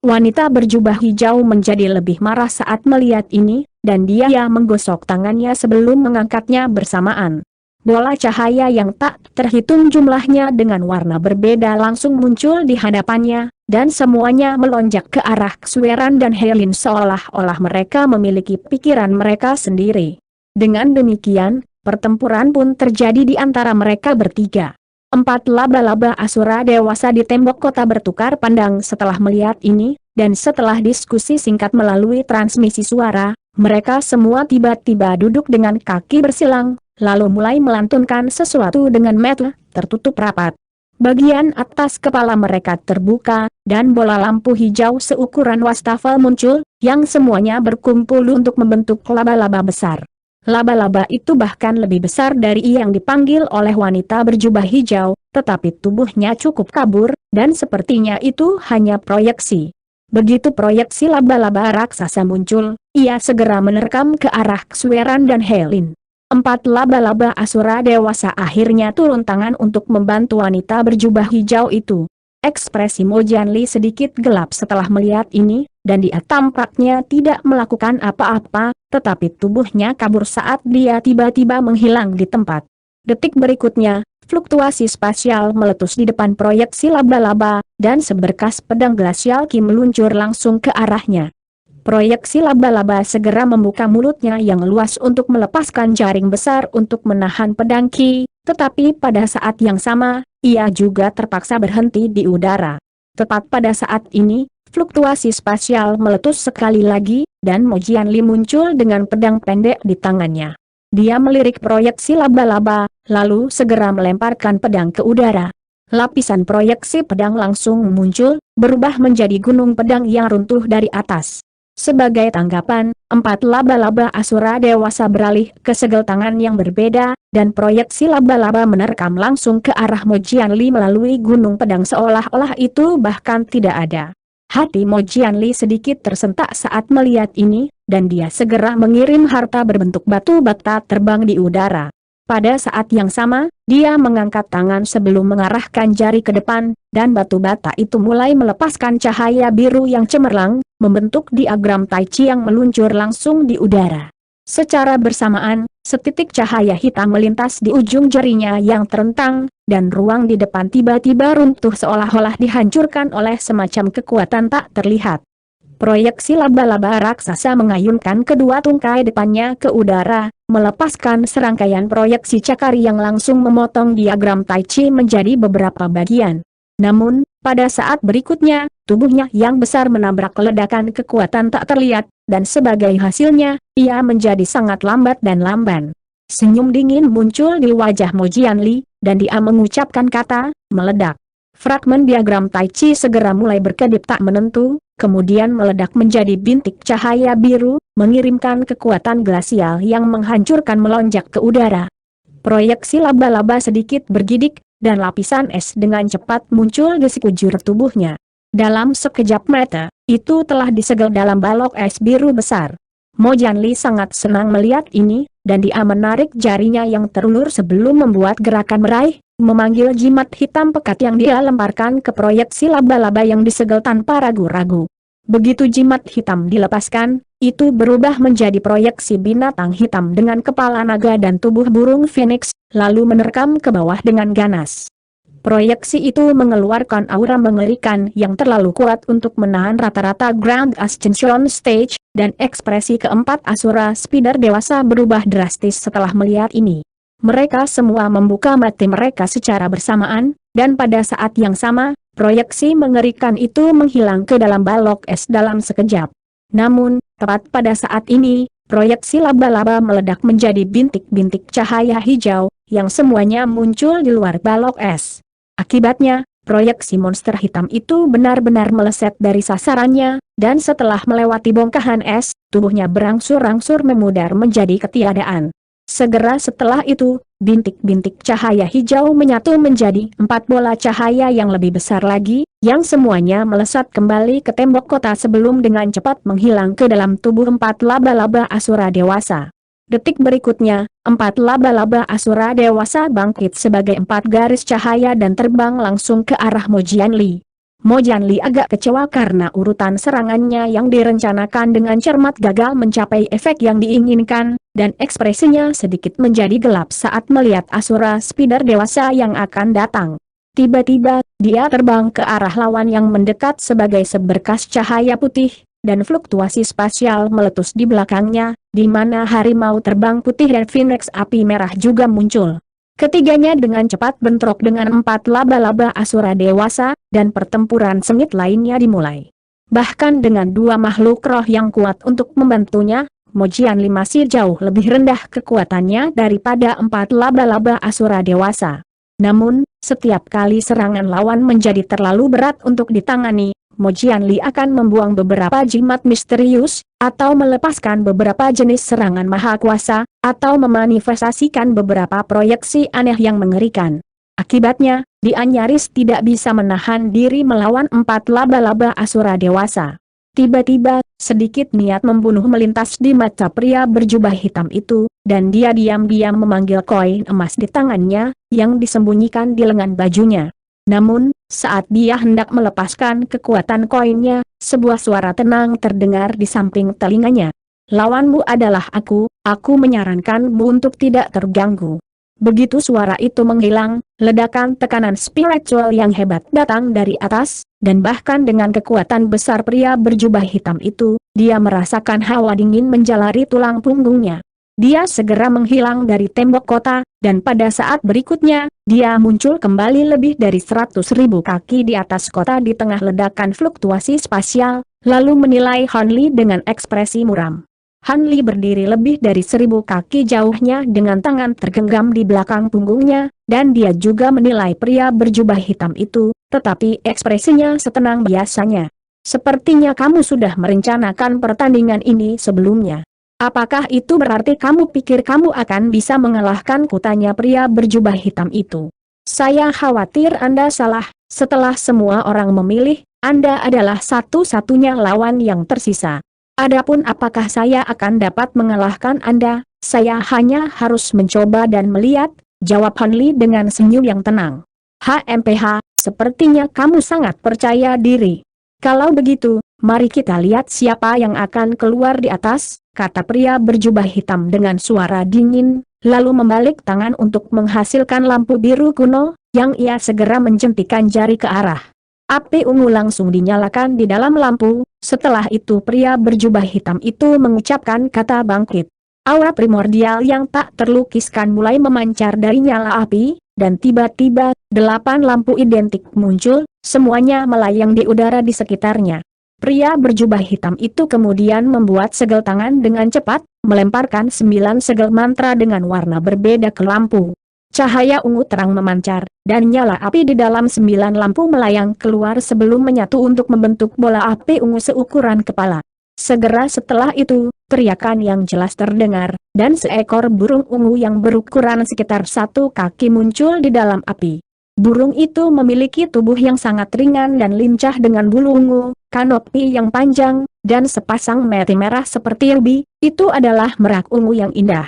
Wanita berjubah hijau menjadi lebih marah saat melihat ini, dan dia menggosok tangannya sebelum mengangkatnya bersamaan. Bola cahaya yang tak terhitung jumlahnya dengan warna berbeda langsung muncul di hadapannya, dan semuanya melonjak ke arah Xueran dan Helin seolah-olah mereka memiliki pikiran mereka sendiri. Dengan demikian, pertempuran pun terjadi di antara mereka bertiga. 4 laba-laba asura dewasa di tembok kota bertukar pandang setelah melihat ini, dan setelah diskusi singkat melalui transmisi suara, mereka semua tiba-tiba duduk dengan kaki bersilang, lalu mulai melantunkan sesuatu dengan mata tertutup rapat. Bagian atas kepala mereka terbuka, dan bola lampu hijau seukuran wastafel muncul, yang semuanya berkumpul untuk membentuk laba-laba besar. Laba-laba itu bahkan lebih besar dari yang dipanggil oleh wanita berjubah hijau, tetapi tubuhnya cukup kabur, dan sepertinya itu hanya proyeksi. Begitu proyeksi laba-laba raksasa muncul, ia segera menerkam ke arah Xueran dan Helin. 4 laba-laba asura dewasa akhirnya turun tangan untuk membantu wanita berjubah hijau itu. Ekspresi Mo Jianli sedikit gelap setelah melihat ini, dan dia tampaknya tidak melakukan apa-apa, tetapi tubuhnya kabur saat dia tiba-tiba menghilang di tempat. Detik berikutnya, fluktuasi spasial meletus di depan proyeksi laba-laba, dan seberkas pedang glasial Qi meluncur langsung ke arahnya. Proyeksi laba-laba segera membuka mulutnya yang luas untuk melepaskan jaring besar untuk menahan pedang Qi, tetapi pada saat yang sama, ia juga terpaksa berhenti di udara. Tepat pada saat ini, fluktuasi spasial meletus sekali lagi, dan Mo Jianli muncul dengan pedang pendek di tangannya. Dia melirik proyeksi laba-laba, lalu segera melemparkan pedang ke udara. Lapisan proyeksi pedang langsung muncul, berubah menjadi gunung pedang yang runtuh dari atas. Sebagai tanggapan, 4 laba-laba asura dewasa beralih ke segel tangan yang berbeda, dan proyeksi laba-laba menerkam langsung ke arah Mo Jianli melalui gunung pedang seolah-olah itu bahkan tidak ada. Hati Mo Jianli sedikit tersentak saat melihat ini, dan dia segera mengirim harta berbentuk batu bata terbang di udara. Pada saat yang sama, dia mengangkat tangan sebelum mengarahkan jari ke depan, dan batu bata itu mulai melepaskan cahaya biru yang cemerlang, membentuk diagram Tai Chi yang meluncur langsung di udara. Secara bersamaan, setitik cahaya hitam melintas di ujung jarinya yang terentang, dan ruang di depan tiba-tiba runtuh seolah-olah dihancurkan oleh semacam kekuatan tak terlihat. Proyeksi laba-laba raksasa mengayunkan kedua tungkai depannya ke udara, melepaskan serangkaian proyeksi cakar yang langsung memotong diagram Tai Chi menjadi beberapa bagian. Namun, pada saat berikutnya, tubuhnya yang besar menabrak ledakan kekuatan tak terlihat, dan sebagai hasilnya, ia menjadi sangat lambat dan lamban. Senyum dingin muncul di wajah Mo Jianli, dan dia mengucapkan kata, meledak. Fragmen diagram Tai Chi segera mulai berkedip tak menentu, kemudian meledak menjadi bintik cahaya biru, mengirimkan kekuatan glasial yang menghancurkan melonjak ke udara. Proyeksi laba-laba sedikit bergidik, dan lapisan es dengan cepat muncul di sekujur tubuhnya. Dalam sekejap mata, itu telah disegel dalam balok es biru besar. Mo Jianli sangat senang melihat ini, dan dia menarik jarinya yang terulur sebelum membuat gerakan meraih, memanggil jimat hitam pekat yang dia lemparkan ke proyeksi laba-laba yang disegel tanpa ragu-ragu. Begitu jimat hitam dilepaskan, itu berubah menjadi proyeksi binatang hitam dengan kepala naga dan tubuh burung phoenix, lalu menerkam ke bawah dengan ganas. Proyeksi itu mengeluarkan aura mengerikan yang terlalu kuat untuk menahan rata-rata Grand Ascension Stage, dan ekspresi keempat Asura Spider dewasa berubah drastis setelah melihat ini. Mereka semua membuka mata mereka secara bersamaan, dan pada saat yang sama, proyeksi mengerikan itu menghilang ke dalam balok es dalam sekejap. Namun, tepat pada saat ini, proyeksi laba-laba meledak menjadi bintik-bintik cahaya hijau, yang semuanya muncul di luar balok es. Akibatnya, proyeksi monster hitam itu benar-benar meleset dari sasarannya, dan setelah melewati bongkahan es, tubuhnya berangsur-angsur memudar menjadi ketiadaan. Segera setelah itu, bintik-bintik cahaya hijau menyatu menjadi 4 bola cahaya yang lebih besar lagi, yang semuanya melesat kembali ke tembok kota sebelum dengan cepat menghilang ke dalam tubuh 4 laba-laba asura dewasa. Detik berikutnya, 4 laba-laba asura dewasa bangkit sebagai 4 garis cahaya dan terbang langsung ke arah Mo Jianli. Mo Jianli agak kecewa karena urutan serangannya yang direncanakan dengan cermat gagal mencapai efek yang diinginkan, dan ekspresinya sedikit menjadi gelap saat melihat Asura Spider dewasa yang akan datang. Tiba-tiba, dia terbang ke arah lawan yang mendekat sebagai seberkas cahaya putih, dan fluktuasi spasial meletus di belakangnya, di mana harimau terbang putih dan Phoenix api merah juga muncul. Ketiganya dengan cepat bentrok dengan 4 laba-laba Asura dewasa, dan pertempuran sengit lainnya dimulai. Bahkan dengan 2 makhluk roh yang kuat untuk membantunya, Mo Jianli masih jauh lebih rendah kekuatannya daripada 4 laba-laba Asura dewasa. Namun, setiap kali serangan lawan menjadi terlalu berat untuk ditangani, Mo Jianli akan membuang beberapa jimat misterius, atau melepaskan beberapa jenis serangan maha kuasa, atau memanifestasikan beberapa proyeksi aneh yang mengerikan. Akibatnya, dia nyaris tidak bisa menahan diri melawan 4 laba-laba Asura dewasa. Tiba-tiba, sedikit niat membunuh melintas di mata pria berjubah hitam itu, dan dia diam-diam memanggil koin emas di tangannya, yang disembunyikan di lengan bajunya. Namun, saat dia hendak melepaskan kekuatan koinnya, sebuah suara tenang terdengar di samping telinganya. "Lawanmu adalah aku menyarankanmu untuk tidak terganggu." Begitu suara itu menghilang, ledakan tekanan spiritual yang hebat datang dari atas, dan bahkan dengan kekuatan besar pria berjubah hitam itu, dia merasakan hawa dingin menjalari tulang punggungnya. Dia segera menghilang dari tembok kota, dan pada saat berikutnya, dia muncul kembali lebih dari 100.000 kaki di atas kota di tengah ledakan fluktuasi spasial, lalu menilai Han Li dengan ekspresi muram. Han Li berdiri lebih dari 1.000 kaki jauhnya dengan tangan tergenggam di belakang punggungnya, dan dia juga menilai pria berjubah hitam itu, tetapi ekspresinya setenang biasanya. "Sepertinya kamu sudah merencanakan pertandingan ini sebelumnya. Apakah itu berarti kamu pikir kamu akan bisa mengalahkanku?" tanya pria berjubah hitam itu. "Saya khawatir Anda salah, setelah semua orang memilih, Anda adalah satu-satunya lawan yang tersisa. Adapun apakah saya akan dapat mengalahkan Anda, saya hanya harus mencoba dan melihat," jawab Han Li dengan senyum yang tenang. "HMPH, sepertinya kamu sangat percaya diri. Kalau begitu, mari kita lihat siapa yang akan keluar di atas," kata pria berjubah hitam dengan suara dingin, lalu membalik tangan untuk menghasilkan lampu biru kuno, yang ia segera menjentikan jari ke arah. Api ungu langsung dinyalakan di dalam lampu, setelah itu pria berjubah hitam itu mengucapkan kata bangkit. Aura primordial yang tak terlukiskan mulai memancar dari nyala api, dan tiba-tiba, 8 lampu identik muncul, semuanya melayang di udara di sekitarnya. Pria berjubah hitam itu kemudian membuat segel tangan dengan cepat, melemparkan 9 segel mantra dengan warna berbeda ke lampu. Cahaya ungu terang memancar, dan nyala api di dalam 9 lampu melayang keluar sebelum menyatu untuk membentuk bola api ungu seukuran kepala. Segera setelah itu, teriakan yang jelas terdengar, dan seekor burung ungu yang berukuran sekitar 1 kaki muncul di dalam api. Burung itu memiliki tubuh yang sangat ringan dan lincah dengan bulu ungu, kanopi yang panjang, dan sepasang mata merah seperti rubi. Itu adalah merak ungu yang indah.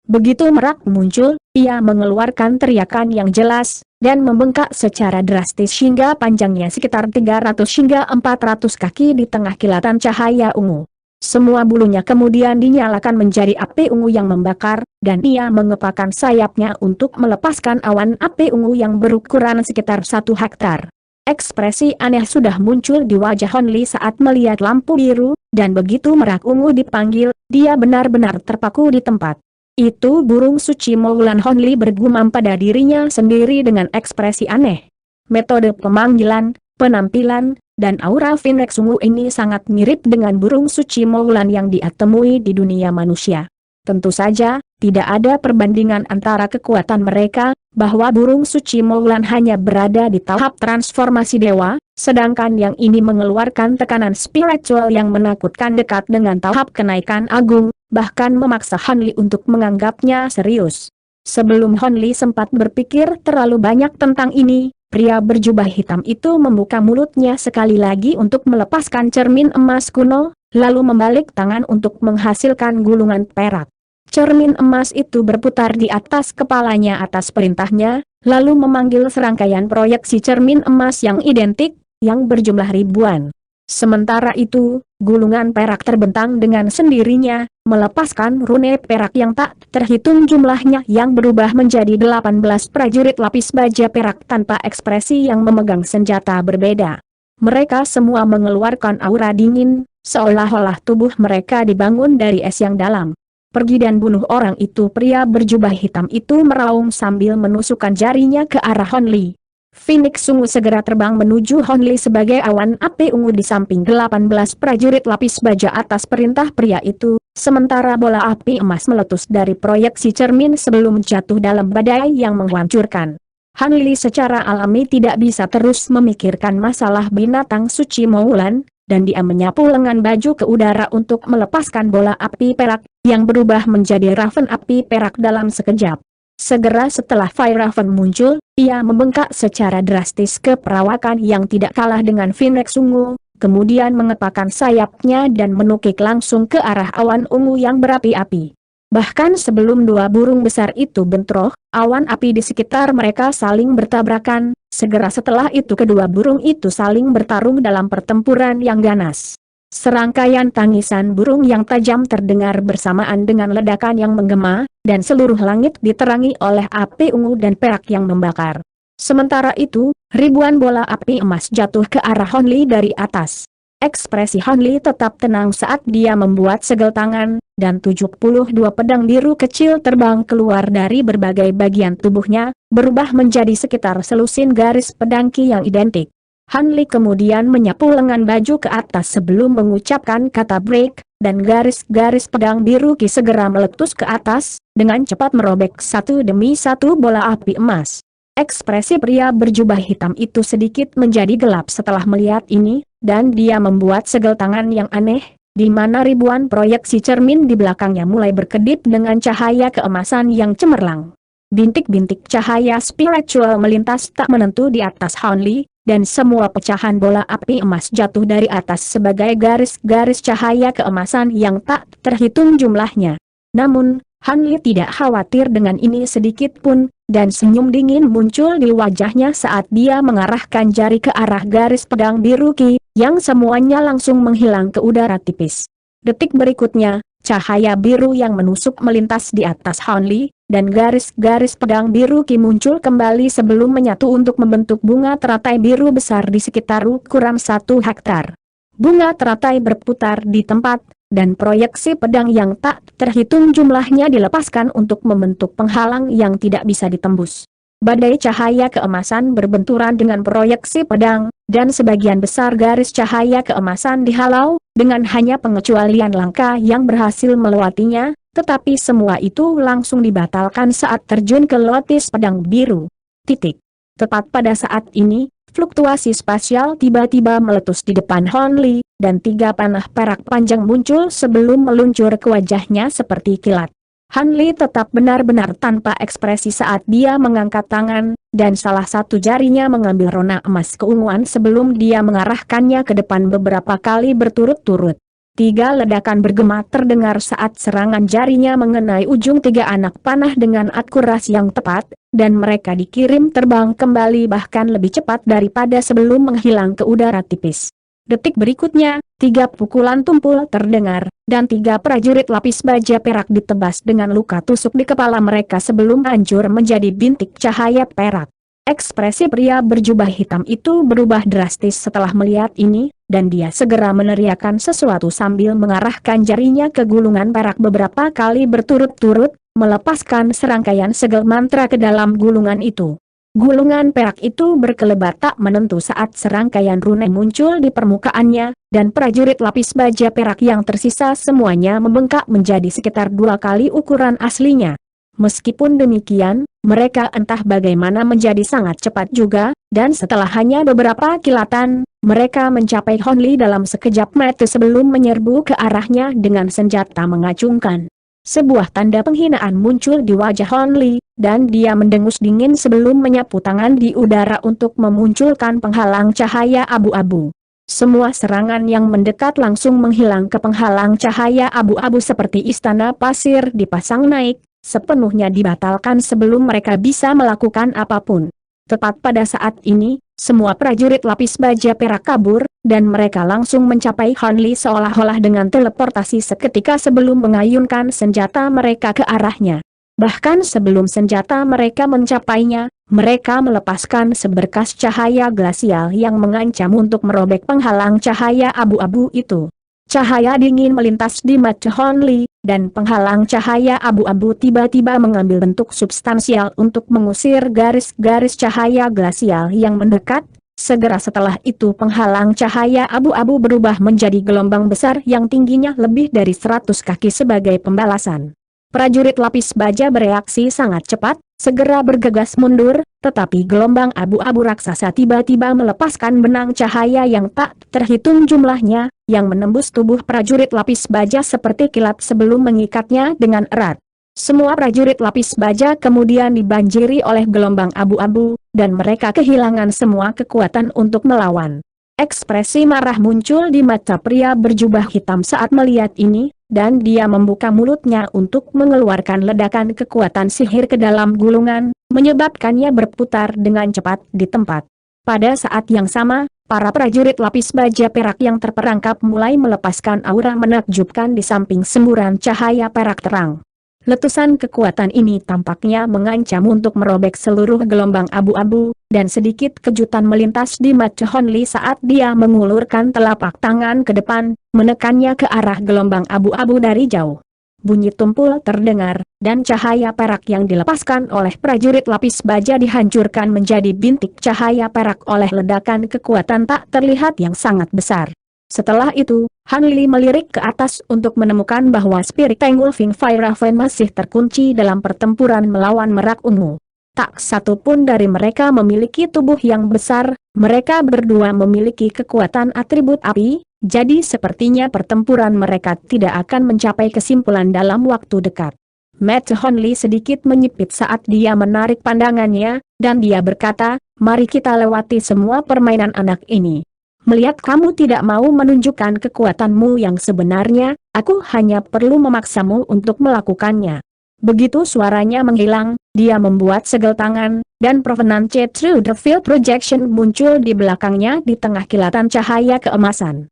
Begitu merak muncul, ia mengeluarkan teriakan yang jelas, dan membengkak secara drastis hingga panjangnya sekitar 300 hingga 400 kaki di tengah kilatan cahaya ungu. Semua bulunya kemudian dinyalakan menjadi api ungu yang membakar, dan ia mengepakkan sayapnya untuk melepaskan awan api ungu yang berukuran sekitar 1 hektar. Ekspresi aneh sudah muncul di wajah Han Li saat melihat lampu biru, dan begitu merak ungu dipanggil, dia benar-benar terpaku di tempat. "Itu burung suci Moulan," Han Li bergumam pada dirinya sendiri dengan ekspresi aneh. Metode pemanggilan, penampilan, dan aura Phoenix ungu ini sangat mirip dengan burung suci Moulan yang dia temui di dunia manusia. Tentu saja, tidak ada perbandingan antara kekuatan mereka, bahwa burung suci Moulan hanya berada di tahap transformasi dewa, sedangkan yang ini mengeluarkan tekanan spiritual yang menakutkan dekat dengan tahap kenaikan agung, bahkan memaksa Han Li untuk menganggapnya serius. Sebelum Han Li sempat berpikir terlalu banyak tentang ini, pria berjubah hitam itu membuka mulutnya sekali lagi untuk melepaskan cermin emas kuno, lalu membalik tangan untuk menghasilkan gulungan perak. Cermin emas itu berputar di atas kepalanya atas perintahnya, lalu memanggil serangkaian proyeksi cermin emas yang identik, yang berjumlah ribuan. Sementara itu, gulungan perak terbentang dengan sendirinya, melepaskan rune perak yang tak terhitung jumlahnya yang berubah menjadi 18 prajurit lapis baja perak tanpa ekspresi yang memegang senjata berbeda. Mereka semua mengeluarkan aura dingin, seolah-olah tubuh mereka dibangun dari es yang dalam. Pergi dan bunuh orang itu. Pria berjubah hitam itu meraung sambil menusukkan jarinya ke arah Hon Li. Phoenix Ungu segera terbang menuju Hon Li sebagai awan api ungu di samping 18 prajurit lapis baja atas perintah pria itu, sementara bola api emas meletus dari proyeksi cermin sebelum jatuh dalam badai yang menghancurkan. Han Li secara alami tidak bisa terus memikirkan masalah binatang suci Moulan, dan dia menyapu lengan baju ke udara untuk melepaskan bola api perak, yang berubah menjadi Raven api perak dalam sekejap. Segera setelah Fire Raven muncul, ia membengkak secara drastis ke perawakan yang tidak kalah dengan Phoenix Ungu, kemudian mengepakkan sayapnya dan menukik langsung ke arah awan ungu yang berapi-api. Bahkan sebelum dua burung besar itu bentrok, awan api di sekitar mereka saling bertabrakan, segera setelah itu kedua burung itu saling bertarung dalam pertempuran yang ganas. Serangkaian tangisan burung yang tajam terdengar bersamaan dengan ledakan yang menggema, dan seluruh langit diterangi oleh api ungu dan perak yang membakar. Sementara itu, ribuan bola api emas jatuh ke arah Hon Li dari atas. Ekspresi Hon Li tetap tenang saat dia membuat segel tangan, dan 72 pedang biru kecil terbang keluar dari berbagai bagian tubuhnya, berubah menjadi sekitar selusin garis pedang ki yang identik. Han Li kemudian menyapu lengan baju ke atas sebelum mengucapkan kata break, dan garis-garis pedang biru ki segera meletus ke atas, dengan cepat merobek satu demi satu bola api emas. Ekspresi pria berjubah hitam itu sedikit menjadi gelap setelah melihat ini, dan dia membuat segel tangan yang aneh, di mana ribuan proyeksi cermin di belakangnya mulai berkedip dengan cahaya keemasan yang cemerlang. Bintik-bintik cahaya spiritual melintas tak menentu di atas Hon Li, dan semua pecahan bola api emas jatuh dari atas sebagai garis-garis cahaya keemasan yang tak terhitung jumlahnya. Namun, Han Li tidak khawatir dengan ini sedikit pun, dan senyum dingin muncul di wajahnya saat dia mengarahkan jari ke arah garis pedang biru ki, yang semuanya langsung menghilang ke udara tipis. Detik berikutnya, cahaya biru yang menusuk melintas di atas Han Li, dan garis-garis pedang biru ki muncul kembali sebelum menyatu untuk membentuk bunga teratai biru besar di sekitar ukuran 1 hektar. Bunga teratai berputar di tempat, dan proyeksi pedang yang tak terhitung jumlahnya dilepaskan untuk membentuk penghalang yang tidak bisa ditembus. Badai cahaya keemasan berbenturan dengan proyeksi pedang, dan sebagian besar garis cahaya keemasan dihalau, dengan hanya pengecualian langkah yang berhasil melewatinya, tetapi semua itu langsung dibatalkan saat terjun ke lotus pedang biru. Tepat pada saat ini, fluktuasi spasial tiba-tiba meletus di depan Hon Li, dan 3 panah perak panjang muncul sebelum meluncur ke wajahnya seperti kilat. Han Li tetap benar-benar tanpa ekspresi saat dia mengangkat tangan, dan salah satu jarinya mengambil rona emas keunguan sebelum dia mengarahkannya ke depan beberapa kali berturut-turut. 3 ledakan bergema terdengar saat serangan jarinya mengenai ujung 3 anak panah dengan akurasi yang tepat, dan mereka dikirim terbang kembali bahkan lebih cepat daripada sebelum menghilang ke udara tipis. Detik berikutnya, 3 pukulan tumpul terdengar, dan 3 prajurit lapis baja perak ditebas dengan luka tusuk di kepala mereka sebelum hancur menjadi bintik cahaya perak. Ekspresi pria berjubah hitam itu berubah drastis setelah melihat ini, dan dia segera meneriakkan sesuatu sambil mengarahkan jarinya ke gulungan perak beberapa kali berturut-turut, melepaskan serangkaian segel mantra ke dalam gulungan itu. Gulungan perak itu berkelebat tak menentu saat serangkaian rune muncul di permukaannya, dan prajurit lapis baja perak yang tersisa semuanya membengkak menjadi sekitar 2 kali ukuran aslinya. Meskipun demikian, mereka entah bagaimana menjadi sangat cepat juga, dan setelah hanya beberapa kilatan, mereka mencapai Hon Li dalam sekejap mata sebelum menyerbu ke arahnya dengan senjata mengacungkan. Sebuah tanda penghinaan muncul di wajah Hon Li, dan dia mendengus dingin sebelum menyapu tangan di udara untuk memunculkan penghalang cahaya abu-abu. Semua serangan yang mendekat langsung menghilang ke penghalang cahaya abu-abu seperti istana pasir dipasang naik, sepenuhnya dibatalkan sebelum mereka bisa melakukan apapun. Tepat pada saat ini, semua prajurit lapis baja perak kabur, dan mereka langsung mencapai Han Li seolah-olah dengan teleportasi seketika sebelum mengayunkan senjata mereka ke arahnya. Bahkan sebelum senjata mereka mencapainya, mereka melepaskan seberkas cahaya glasial yang mengancam untuk merobek penghalang cahaya abu-abu itu. Cahaya dingin melintas di mata Han Li, dan penghalang cahaya abu-abu tiba-tiba mengambil bentuk substansial untuk mengusir garis-garis cahaya glasial yang mendekat. Segera setelah itu penghalang cahaya abu-abu berubah menjadi gelombang besar yang tingginya lebih dari 100 kaki sebagai pembalasan. Prajurit lapis baja bereaksi sangat cepat, segera bergegas mundur, tetapi gelombang abu-abu raksasa tiba-tiba melepaskan benang cahaya yang tak terhitung jumlahnya, yang menembus tubuh prajurit lapis baja seperti kilat sebelum mengikatnya dengan erat. Semua prajurit lapis baja kemudian dibanjiri oleh gelombang abu-abu, dan mereka kehilangan semua kekuatan untuk melawan. Ekspresi marah muncul di mata pria berjubah hitam saat melihat ini, dan dia membuka mulutnya untuk mengeluarkan ledakan kekuatan sihir ke dalam gulungan, menyebabkannya berputar dengan cepat di tempat. Pada saat yang sama, para prajurit lapis baja perak yang terperangkap mulai melepaskan aura menakjubkan di samping semburan cahaya perak terang. Letusan kekuatan ini tampaknya mengancam untuk merobek seluruh gelombang abu-abu, dan sedikit kejutan melintas di mata Han Li saat dia mengulurkan telapak tangan ke depan, menekannya ke arah gelombang abu-abu dari jauh. Bunyi tumpul terdengar, dan cahaya perak yang dilepaskan oleh prajurit lapis baja dihancurkan menjadi bintik cahaya perak oleh ledakan kekuatan tak terlihat yang sangat besar. Setelah itu, Han Li melirik ke atas untuk menemukan bahwa Spirit Engulfing Fire Raven masih terkunci dalam pertempuran melawan Merak Ungu. Tak satu pun dari mereka memiliki tubuh yang besar, mereka berdua memiliki kekuatan atribut api, jadi sepertinya pertempuran mereka tidak akan mencapai kesimpulan dalam waktu dekat. Mata Han Li sedikit menyipit saat dia menarik pandangannya, dan dia berkata, "Mari kita lewati semua permainan anak ini. Melihat kamu tidak mau menunjukkan kekuatanmu yang sebenarnya, aku hanya perlu memaksamu untuk melakukannya." Begitu suaranya menghilang, dia membuat segel tangan, dan Provenance Through the Field Projection muncul di belakangnya di tengah kilatan cahaya keemasan.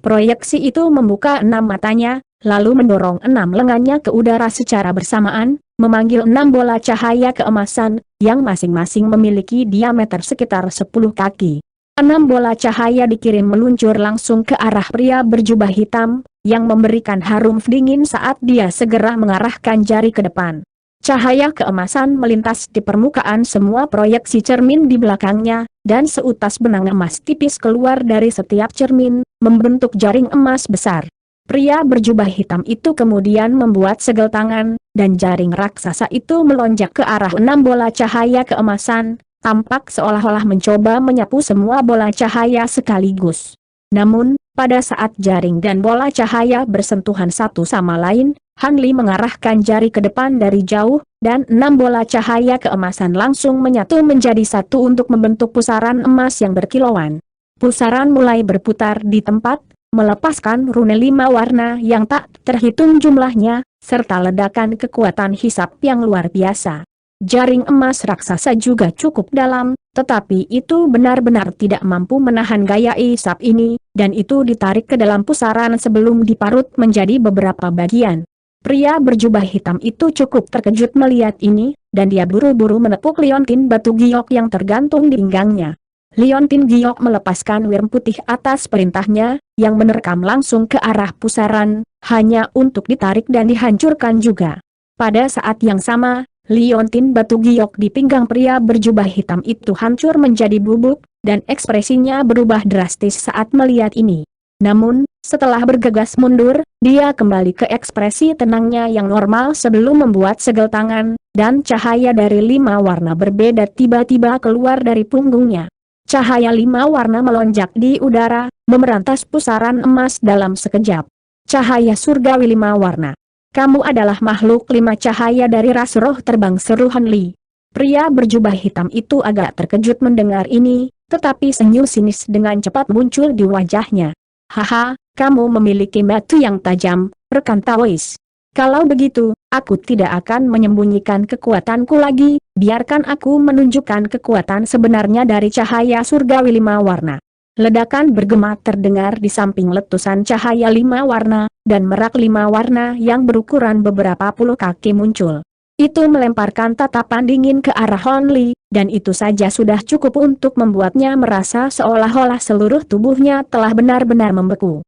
Proyeksi itu membuka 6 matanya, lalu mendorong 6 lengannya ke udara secara bersamaan, memanggil 6 bola cahaya keemasan, yang masing-masing memiliki diameter sekitar 10 kaki. 6 bola cahaya dikirim meluncur langsung ke arah pria berjubah hitam, yang memberikan harum dingin saat dia segera mengarahkan jari ke depan. Cahaya keemasan melintas di permukaan semua proyeksi cermin di belakangnya, dan seutas benang emas tipis keluar dari setiap cermin, membentuk jaring emas besar. Pria berjubah hitam itu kemudian membuat segel tangan, dan jaring raksasa itu melonjak ke arah 6 bola cahaya keemasan, tampak seolah-olah mencoba menyapu semua bola cahaya sekaligus. Namun, pada saat jaring dan bola cahaya bersentuhan satu sama lain, Han Li mengarahkan jari ke depan dari jauh, dan 6 bola cahaya keemasan langsung menyatu menjadi satu untuk membentuk pusaran emas yang berkilauan. Pusaran mulai berputar di tempat, melepaskan rune 5 warna yang tak terhitung jumlahnya, serta ledakan kekuatan hisap yang luar biasa. Jaring emas raksasa juga cukup dalam, tetapi itu benar-benar tidak mampu menahan gaya isap ini, dan itu ditarik ke dalam pusaran sebelum diparut menjadi beberapa bagian. Pria berjubah hitam itu cukup terkejut melihat ini, dan dia buru-buru menepuk liontin batu giok yang tergantung di pinggangnya. Liontin giok melepaskan wir putih atas perintahnya, yang menerkam langsung ke arah pusaran, hanya untuk ditarik dan dihancurkan juga. Pada saat yang sama, liontin batu giok di pinggang pria berjubah hitam itu hancur menjadi bubuk, dan ekspresinya berubah drastis saat melihat ini. Namun, setelah bergegas mundur, dia kembali ke ekspresi tenangnya yang normal sebelum membuat segel tangan, dan cahaya dari 5 warna berbeda tiba-tiba keluar dari punggungnya. Cahaya 5 warna melonjak di udara, memerantas pusaran emas dalam sekejap. Cahaya surgawi 5 warna. "Kamu adalah makhluk 5 cahaya dari ras roh terbang," seru Han Li. Pria berjubah hitam itu agak terkejut mendengar ini, tetapi senyum sinis dengan cepat muncul di wajahnya. "Haha, kamu memiliki mata yang tajam, rekan Taois. Kalau begitu, aku tidak akan menyembunyikan kekuatanku lagi, biarkan aku menunjukkan kekuatan sebenarnya dari cahaya surgawi 5 warna. Ledakan bergema terdengar di samping letusan cahaya 5 warna, dan merak 5 warna yang berukuran beberapa puluh kaki muncul. Itu melemparkan tatapan dingin ke arah Hon Li, dan itu saja sudah cukup untuk membuatnya merasa seolah-olah seluruh tubuhnya telah benar-benar membeku.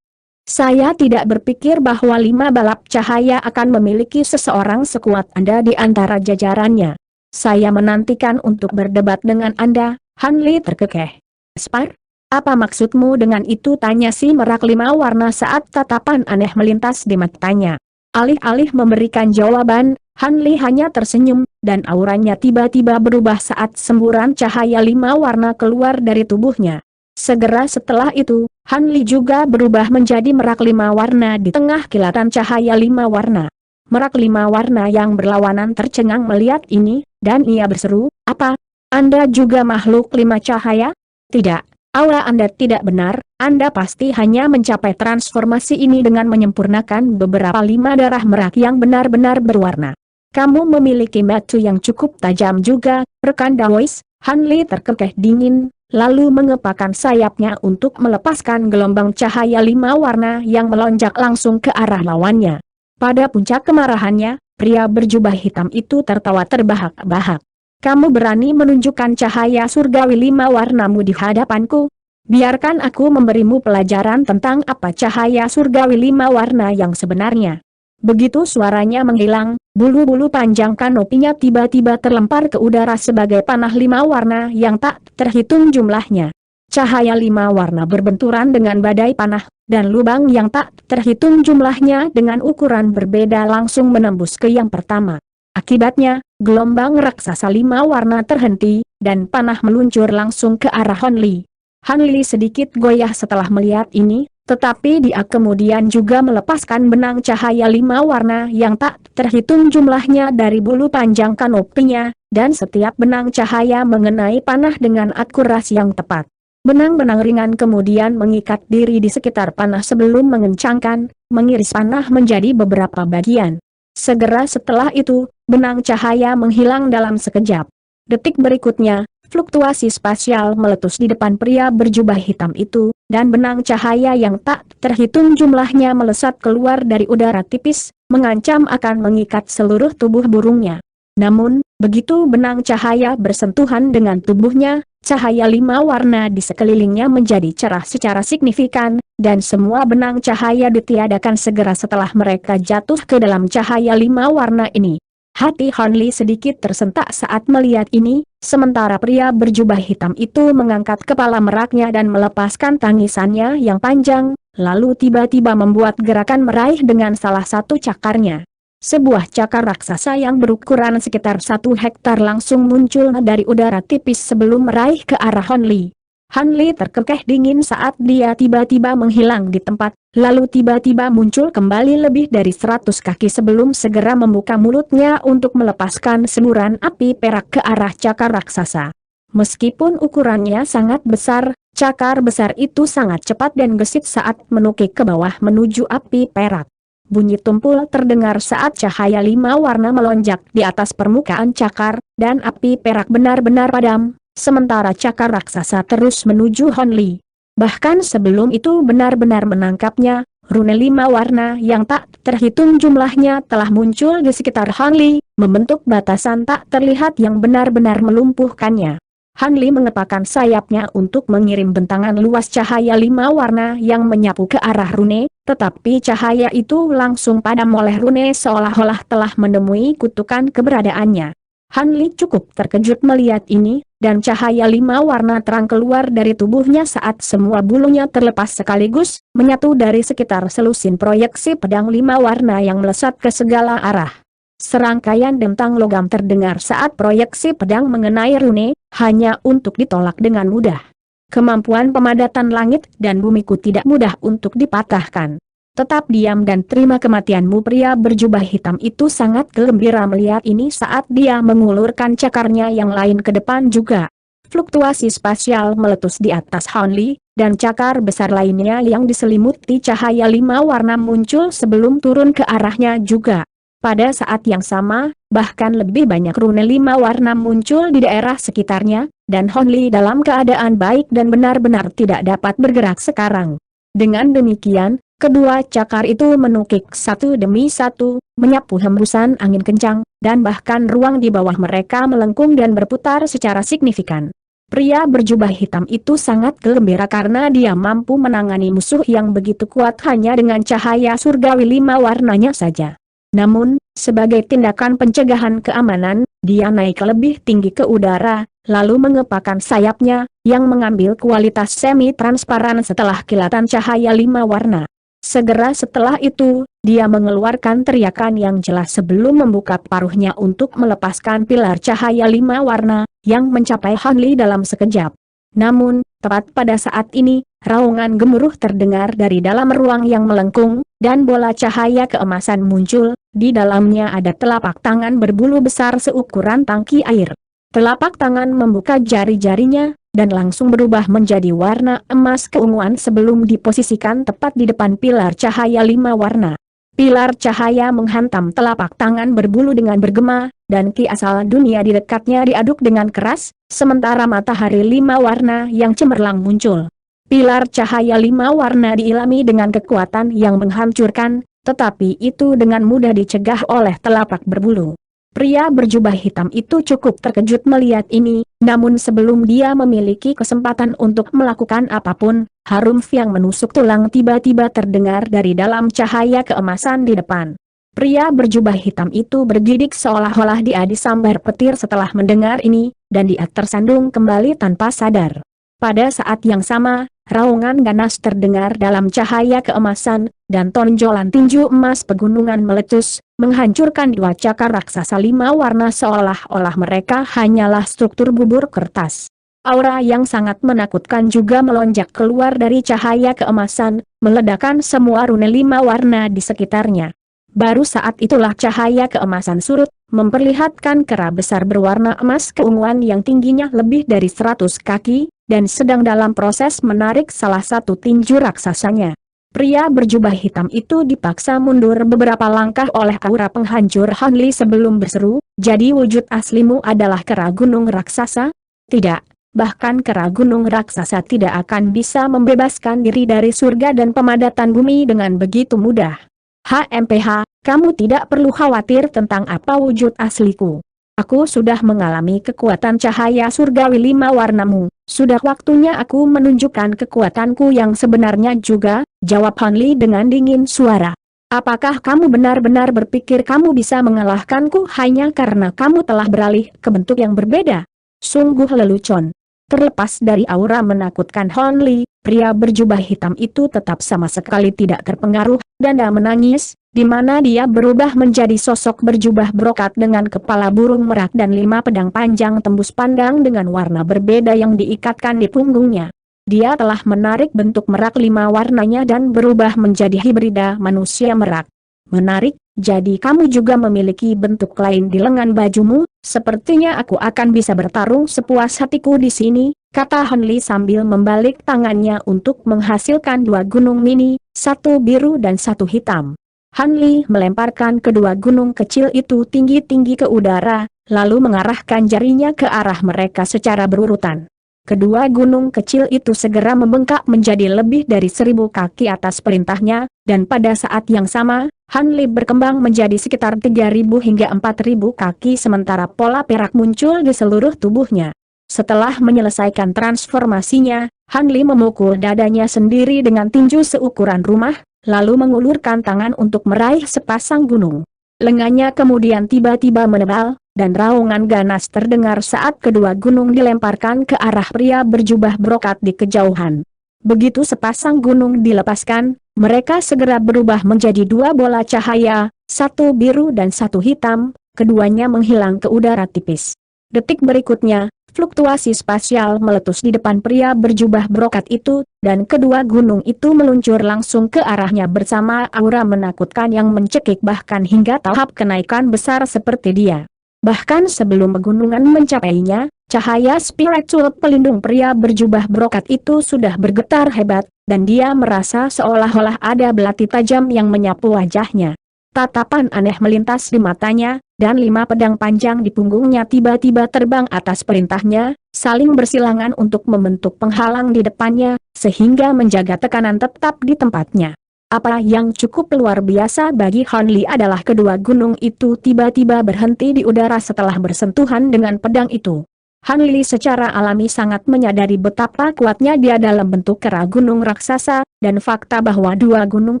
Saya tidak berpikir bahwa 5 balap cahaya akan memiliki seseorang sekuat Anda di antara jajarannya. Saya menantikan untuk berdebat dengan Anda, Han Li terkekeh. Spar? Apa maksudmu dengan itu? Tanya si merak 5 warna saat tatapan aneh melintas di matanya. Alih-alih memberikan jawaban, Han Li hanya tersenyum, dan auranya tiba-tiba berubah saat semburan cahaya 5 warna keluar dari tubuhnya. Segera setelah itu, Han Li juga berubah menjadi merak 5 warna di tengah kilatan cahaya 5 warna. Merak 5 warna yang berlawanan tercengang melihat ini, dan ia berseru, "Apa? Anda juga makhluk 5 cahaya? Tidak, aura Anda tidak benar, Anda pasti hanya mencapai transformasi ini dengan menyempurnakan beberapa 5 darah merak yang benar-benar berwarna. Kamu memiliki mata yang cukup tajam juga, rekan Daois." Han Li terkekeh dingin, lalu mengepakkan sayapnya untuk melepaskan gelombang cahaya 5 warna yang melonjak langsung ke arah lawannya. Pada puncak kemarahannya, pria berjubah hitam itu tertawa terbahak-bahak. "Kamu berani menunjukkan cahaya surgawi 5 warnamu di hadapanku? Biarkan aku memberimu pelajaran tentang apa cahaya surgawi 5 warna yang sebenarnya." Begitu suaranya menghilang, bulu-bulu panjang kanopinya tiba-tiba terlempar ke udara sebagai panah 5 warna yang tak terhitung jumlahnya. Cahaya 5 warna berbenturan dengan badai panah, dan lubang yang tak terhitung jumlahnya dengan ukuran berbeda langsung menembus ke yang pertama. Akibatnya, gelombang raksasa 5 warna terhenti, dan panah meluncur langsung ke arah Han Li. Han Li sedikit goyah setelah melihat ini, tetapi dia kemudian juga melepaskan benang cahaya 5 warna yang tak terhitung jumlahnya dari bulu panjang kanopinya, dan setiap benang cahaya mengenai panah dengan akurasi yang tepat. Benang-benang ringan kemudian mengikat diri di sekitar panah sebelum mengencangkan, mengiris panah menjadi beberapa bagian. Segera setelah itu, benang cahaya menghilang dalam sekejap. Detik berikutnya, fluktuasi spasial meletus di depan pria berjubah hitam itu, dan benang cahaya yang tak terhitung jumlahnya melesat keluar dari udara tipis, mengancam akan mengikat seluruh tubuh burungnya. Namun, begitu benang cahaya bersentuhan dengan tubuhnya, cahaya 5 warna di sekelilingnya menjadi cerah secara signifikan, dan semua benang cahaya ditiadakan segera setelah mereka jatuh ke dalam cahaya 5 warna ini. Hati Han Li sedikit tersentak saat melihat ini, sementara pria berjubah hitam itu mengangkat kepala meraknya dan melepaskan tangisannya yang panjang, lalu tiba-tiba membuat gerakan meraih dengan salah satu cakarnya. Sebuah cakar raksasa yang berukuran sekitar 1 hektar langsung muncul dari udara tipis sebelum meraih ke arah Han Li. Han Li terkekeh dingin saat dia tiba-tiba menghilang di tempat, lalu tiba-tiba muncul kembali lebih dari 100 kaki sebelum segera membuka mulutnya untuk melepaskan semburan api perak ke arah cakar raksasa. Meskipun ukurannya sangat besar, cakar besar itu sangat cepat dan gesit saat menukik ke bawah menuju api perak. Bunyi tumpul terdengar saat cahaya 5 warna melonjak di atas permukaan cakar, dan api perak benar-benar padam. Sementara cakar raksasa terus menuju Han Li. Bahkan sebelum itu benar-benar menangkapnya, rune 5 warna yang tak terhitung jumlahnya telah muncul di sekitar Han Li, membentuk batasan tak terlihat yang benar-benar melumpuhkannya. Han Li mengepakkan sayapnya untuk mengirim bentangan luas cahaya 5 warna yang menyapu ke arah rune, tetapi cahaya itu langsung padam oleh rune seolah-olah telah menemui kutukan keberadaannya. Han Li cukup terkejut melihat ini, dan cahaya 5 warna terang keluar dari tubuhnya saat semua bulunya terlepas sekaligus, menyatu dari sekitar selusin proyeksi pedang 5 warna yang melesat ke segala arah. Serangkaian dentang logam terdengar saat proyeksi pedang mengenai rune, hanya untuk ditolak dengan mudah. Kemampuan pemadatan langit dan bumiku tidak mudah untuk dipatahkan. Tetap diam dan terima kematianmu. Pria berjubah hitam itu sangat gembira melihat ini saat dia mengulurkan cakarnya yang lain ke depan juga. Fluktuasi spasial meletus di atas Han Li, dan cakar besar lainnya yang diselimuti cahaya 5 warna muncul sebelum turun ke arahnya juga. Pada saat yang sama, bahkan lebih banyak rune 5 warna muncul di daerah sekitarnya, dan Hon Li dalam keadaan baik dan benar-benar tidak dapat bergerak sekarang. Dengan demikian, kedua cakar itu menukik satu demi satu, menyapu hembusan angin kencang, dan bahkan ruang di bawah mereka melengkung dan berputar secara signifikan. Pria berjubah hitam itu sangat gembira karena dia mampu menangani musuh yang begitu kuat hanya dengan cahaya surgawi 5 warnanya saja. Namun, sebagai tindakan pencegahan keamanan, dia naik lebih tinggi ke udara, lalu mengepakkan sayapnya, yang mengambil kualitas semi-transparan setelah kilatan cahaya 5 warna. Segera setelah itu, dia mengeluarkan teriakan yang jelas sebelum membuka paruhnya untuk melepaskan pilar cahaya 5 warna, yang mencapai Hon Li dalam sekejap. Namun, tepat pada saat ini, raungan gemuruh terdengar dari dalam ruang yang melengkung, dan bola cahaya keemasan muncul, di dalamnya ada telapak tangan berbulu besar seukuran tangki air. Telapak tangan membuka jari-jarinya, dan langsung berubah menjadi warna emas keunguan sebelum diposisikan tepat di depan pilar cahaya 5 warna. Pilar cahaya menghantam telapak tangan berbulu dengan bergema, dan ki asal dunia di dekatnya diaduk dengan keras, sementara matahari 5 warna yang cemerlang muncul. Pilar cahaya 5 warna diilami dengan kekuatan yang menghancurkan, tetapi itu dengan mudah dicegah oleh telapak berbulu. Pria berjubah hitam itu cukup terkejut melihat ini, namun sebelum dia memiliki kesempatan untuk melakukan apapun, harum yang menusuk tulang tiba-tiba terdengar dari dalam cahaya keemasan di depan. Pria berjubah hitam itu bergidik seolah-olah dia disambar petir setelah mendengar ini, dan dia tersandung kembali tanpa sadar. Pada saat yang sama, raungan ganas terdengar dalam cahaya keemasan, dan tonjolan tinju emas pegunungan meletus, menghancurkan dua cakar raksasa 5 warna seolah-olah mereka hanyalah struktur bubur kertas. Aura yang sangat menakutkan juga melonjak keluar dari cahaya keemasan, meledakkan semua rune 5 warna di sekitarnya. Baru saat itulah cahaya keemasan surut, memperlihatkan kera besar berwarna emas keunguan yang tingginya lebih dari 100 kaki, dan sedang dalam proses menarik salah satu tinju raksasanya. Pria berjubah hitam itu dipaksa mundur beberapa langkah oleh aura penghancur Hon Li sebelum berseru, "Jadi wujud aslimu adalah kera gunung raksasa?" "Tidak, bahkan kera gunung raksasa tidak akan bisa membebaskan diri dari surga dan pemadatan bumi dengan begitu mudah. HMPH, kamu tidak perlu khawatir tentang apa wujud asliku. Aku sudah mengalami kekuatan cahaya surgawi 5 warnamu, sudah waktunya aku menunjukkan kekuatanku yang sebenarnya juga," jawab Hon Li dengan dingin suara. "Apakah kamu benar-benar berpikir kamu bisa mengalahkanku hanya karena kamu telah beralih ke bentuk yang berbeda? Sungguh lelucon." Terlepas dari aura menakutkan Hon Li, pria berjubah hitam itu tetap sama sekali tidak terpengaruh, dan dia menangis, di mana dia berubah menjadi sosok berjubah brokat dengan kepala burung merak dan 5 pedang panjang tembus pandang dengan warna berbeda yang diikatkan di punggungnya. Dia telah menarik bentuk merak 5 warnanya dan berubah menjadi hibrida manusia merak. "Menarik, jadi kamu juga memiliki bentuk lain di lengan bajumu, sepertinya aku akan bisa bertarung sepuas hatiku di sini," kata Hon Li sambil membalik tangannya untuk menghasilkan 2 gunung mini, satu biru dan satu hitam. Hon Li melemparkan kedua gunung kecil itu tinggi-tinggi ke udara, lalu mengarahkan jarinya ke arah mereka secara berurutan. Kedua gunung kecil itu segera membengkak menjadi lebih dari 1000 kaki atas perintahnya, dan pada saat yang sama, Hon Li berkembang menjadi sekitar 3000 hingga 4000 kaki sementara pola perak muncul di seluruh tubuhnya. Setelah menyelesaikan transformasinya, Hon Li memukul dadanya sendiri dengan tinju seukuran rumah, lalu mengulurkan tangan untuk meraih sepasang gunung. Lengannya kemudian tiba-tiba menebal, dan raungan ganas terdengar saat kedua gunung dilemparkan ke arah pria berjubah brokat di kejauhan. Begitu sepasang gunung dilepaskan, mereka segera berubah menjadi 2 bola cahaya, satu biru dan satu hitam, keduanya menghilang ke udara tipis. Detik berikutnya, fluktuasi spasial meletus di depan pria berjubah brokat itu, dan kedua gunung itu meluncur langsung ke arahnya bersama aura menakutkan yang mencekik bahkan hingga tahap kenaikan besar seperti dia. Bahkan sebelum pegunungan mencapainya, cahaya spiritual pelindung pria berjubah brokat itu sudah bergetar hebat, dan dia merasa seolah-olah ada belati tajam yang menyapu wajahnya. Tatapan aneh melintas di matanya, dan 5 pedang panjang di punggungnya tiba-tiba terbang atas perintahnya, saling bersilangan untuk membentuk penghalang di depannya, sehingga menjaga tekanan tetap di tempatnya. Apa yang cukup luar biasa bagi Han Li adalah kedua gunung itu tiba-tiba berhenti di udara setelah bersentuhan dengan pedang itu. Han Li secara alami sangat menyadari betapa kuatnya dia dalam bentuk kera gunung raksasa, dan fakta bahwa 2 gunung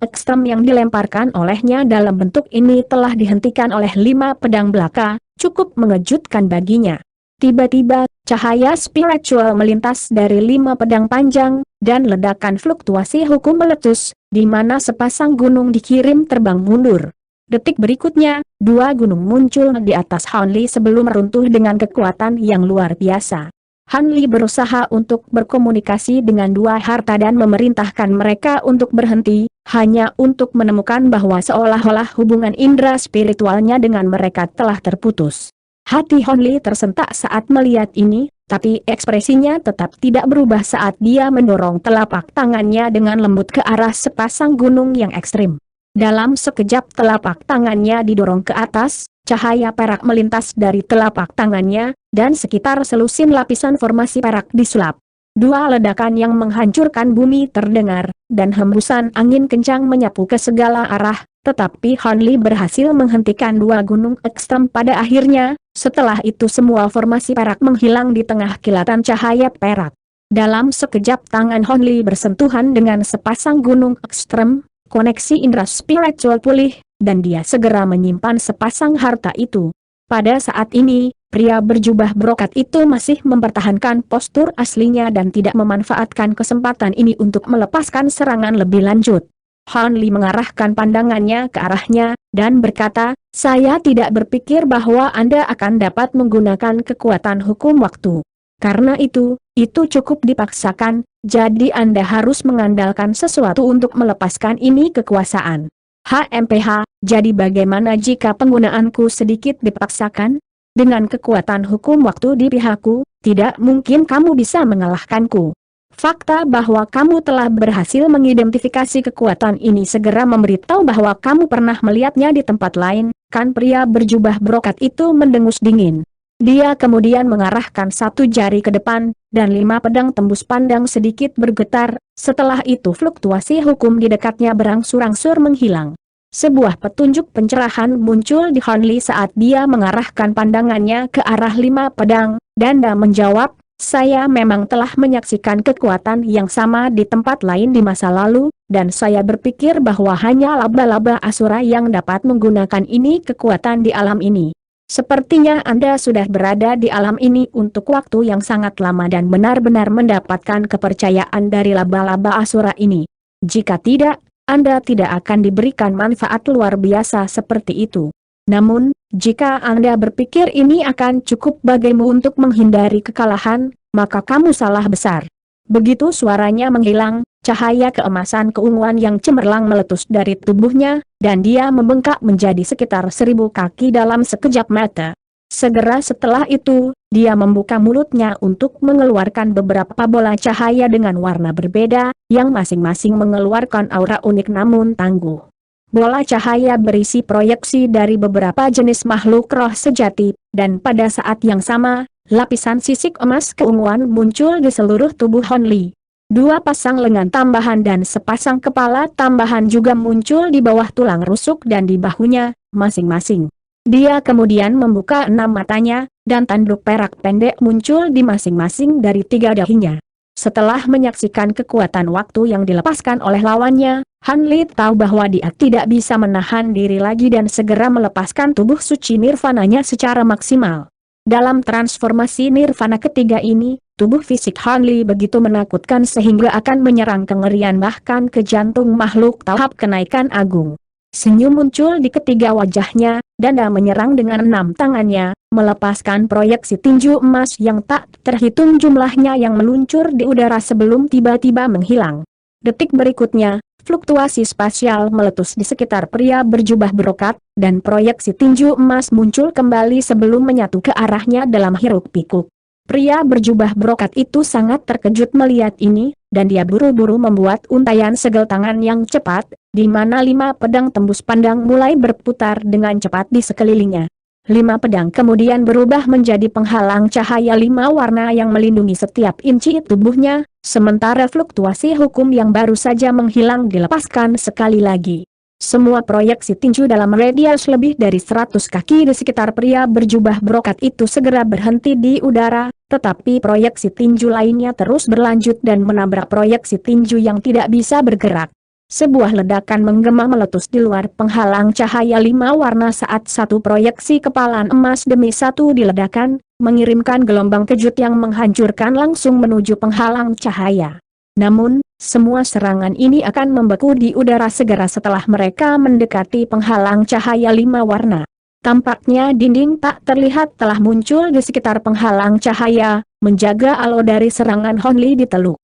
ekstrem yang dilemparkan olehnya dalam bentuk ini telah dihentikan oleh 5 pedang belaka, cukup mengejutkan baginya. Tiba-tiba, cahaya spiritual melintas dari 5 pedang panjang, dan ledakan fluktuasi hukum meletus, di mana sepasang gunung dikirim terbang mundur. Detik berikutnya, 2 gunung muncul di atas Han Li sebelum runtuh dengan kekuatan yang luar biasa. Han Li berusaha untuk berkomunikasi dengan 2 harta dan memerintahkan mereka untuk berhenti, hanya untuk menemukan bahwa seolah-olah hubungan indera spiritualnya dengan mereka telah terputus. Hati Han Li tersentak saat melihat ini, tapi ekspresinya tetap tidak berubah saat dia mendorong telapak tangannya dengan lembut ke arah sepasang gunung yang ekstrim. Dalam sekejap telapak tangannya didorong ke atas, cahaya perak melintas dari telapak tangannya, dan sekitar selusin lapisan formasi perak disulap. 2 ledakan yang menghancurkan bumi terdengar, dan hembusan angin kencang menyapu ke segala arah, tetapi Han Li berhasil menghentikan 2 gunung ekstrem pada akhirnya. Setelah itu semua formasi perak menghilang di tengah kilatan cahaya perak. Dalam sekejap tangan Han Li bersentuhan dengan sepasang gunung ekstrem, koneksi indera spiritual pulih, dan dia segera menyimpan sepasang harta itu. Pada saat ini, pria berjubah brokat itu masih mempertahankan postur aslinya dan tidak memanfaatkan kesempatan ini untuk melepaskan serangan lebih lanjut. Han Li mengarahkan pandangannya ke arahnya, dan berkata, "Saya tidak berpikir bahwa Anda akan dapat menggunakan kekuatan hukum waktu. Karena itu cukup dipaksakan, jadi Anda harus mengandalkan sesuatu untuk melepaskan ini kekuasaan. HMPH, jadi bagaimana jika penggunaanku sedikit dipaksakan? Dengan kekuatan hukum waktu di pihakku, tidak mungkin kamu bisa mengalahkanku." Fakta bahwa kamu telah berhasil mengidentifikasi kekuatan ini segera memberitahu bahwa kamu pernah melihatnya di tempat lain, kan? Pria berjubah brokat itu mendengus dingin. Dia kemudian mengarahkan 1 jari ke depan, dan 5 pedang tembus pandang sedikit bergetar, setelah itu fluktuasi hukum di dekatnya berangsur-angsur menghilang. Sebuah petunjuk pencerahan muncul di Han Li saat dia mengarahkan pandangannya ke arah 5 pedang, dan dia menjawab, "Saya memang telah menyaksikan kekuatan yang sama di tempat lain di masa lalu, dan saya berpikir bahwa hanya laba-laba Asura yang dapat menggunakan ini kekuatan di alam ini. Sepertinya Anda sudah berada di alam ini untuk waktu yang sangat lama dan benar-benar mendapatkan kepercayaan dari laba-laba Asura ini. Jika tidak, Anda tidak akan diberikan manfaat luar biasa seperti itu. Namun, jika Anda berpikir ini akan cukup bagimu untuk menghindari kekalahan, maka kamu salah besar." Begitu suaranya menghilang, cahaya keemasan keunguan yang cemerlang meletus dari tubuhnya, dan dia membengkak menjadi sekitar 1000 kaki dalam sekejap mata. Segera setelah itu, dia membuka mulutnya untuk mengeluarkan beberapa bola cahaya dengan warna berbeda, yang masing-masing mengeluarkan aura unik namun tangguh. Bola cahaya berisi proyeksi dari beberapa jenis makhluk roh sejati, dan pada saat yang sama, lapisan sisik emas keunguan muncul di seluruh tubuh Han Li. 2 pasang lengan tambahan dan sepasang kepala tambahan juga muncul di bawah tulang rusuk dan di bahunya, masing-masing. Dia kemudian membuka 6 matanya, dan tanduk perak pendek muncul di masing-masing dari 3 dahinya. Setelah menyaksikan kekuatan waktu yang dilepaskan oleh lawannya, Han Li tahu bahwa dia tidak bisa menahan diri lagi dan segera melepaskan tubuh suci nirvananya secara maksimal. Dalam transformasi nirvana ketiga ini, tubuh fisik Han Li begitu menakutkan sehingga akan menyerang kengerian bahkan ke jantung makhluk tahap kenaikan agung. Senyum muncul di ketiga wajahnya, dan dia menyerang dengan 6 tangannya, melepaskan proyeksi tinju emas yang tak terhitung jumlahnya yang meluncur di udara sebelum tiba-tiba menghilang. Detik berikutnya, Fluktuasi spasial meletus di sekitar pria berjubah brokat, dan proyeksi tinju emas muncul kembali sebelum menyatu ke arahnya dalam hiruk-pikuk. Pria berjubah brokat itu sangat terkejut melihat ini, dan dia buru-buru membuat untaian segel tangan yang cepat, di mana 5 pedang tembus pandang mulai berputar dengan cepat di sekelilingnya. 5 pedang kemudian berubah menjadi penghalang cahaya 5 warna yang melindungi setiap inci tubuhnya, sementara fluktuasi hukum yang baru saja menghilang dilepaskan sekali lagi. Semua proyeksi tinju dalam radius lebih dari 100 kaki di sekitar pria berjubah brokat itu segera berhenti di udara, tetapi proyeksi tinju lainnya terus berlanjut dan menabrak proyeksi tinju yang tidak bisa bergerak. Sebuah ledakan menggema meletus di luar penghalang cahaya 5 warna saat satu proyeksi kepalan emas demi satu diledakkan, mengirimkan gelombang kejut yang menghancurkan langsung menuju penghalang cahaya. Namun, semua serangan ini akan membeku di udara segera setelah mereka mendekati penghalang cahaya 5 warna. Tampaknya dinding tak terlihat telah muncul di sekitar penghalang cahaya, menjaga alo dari serangan Honli di teluk.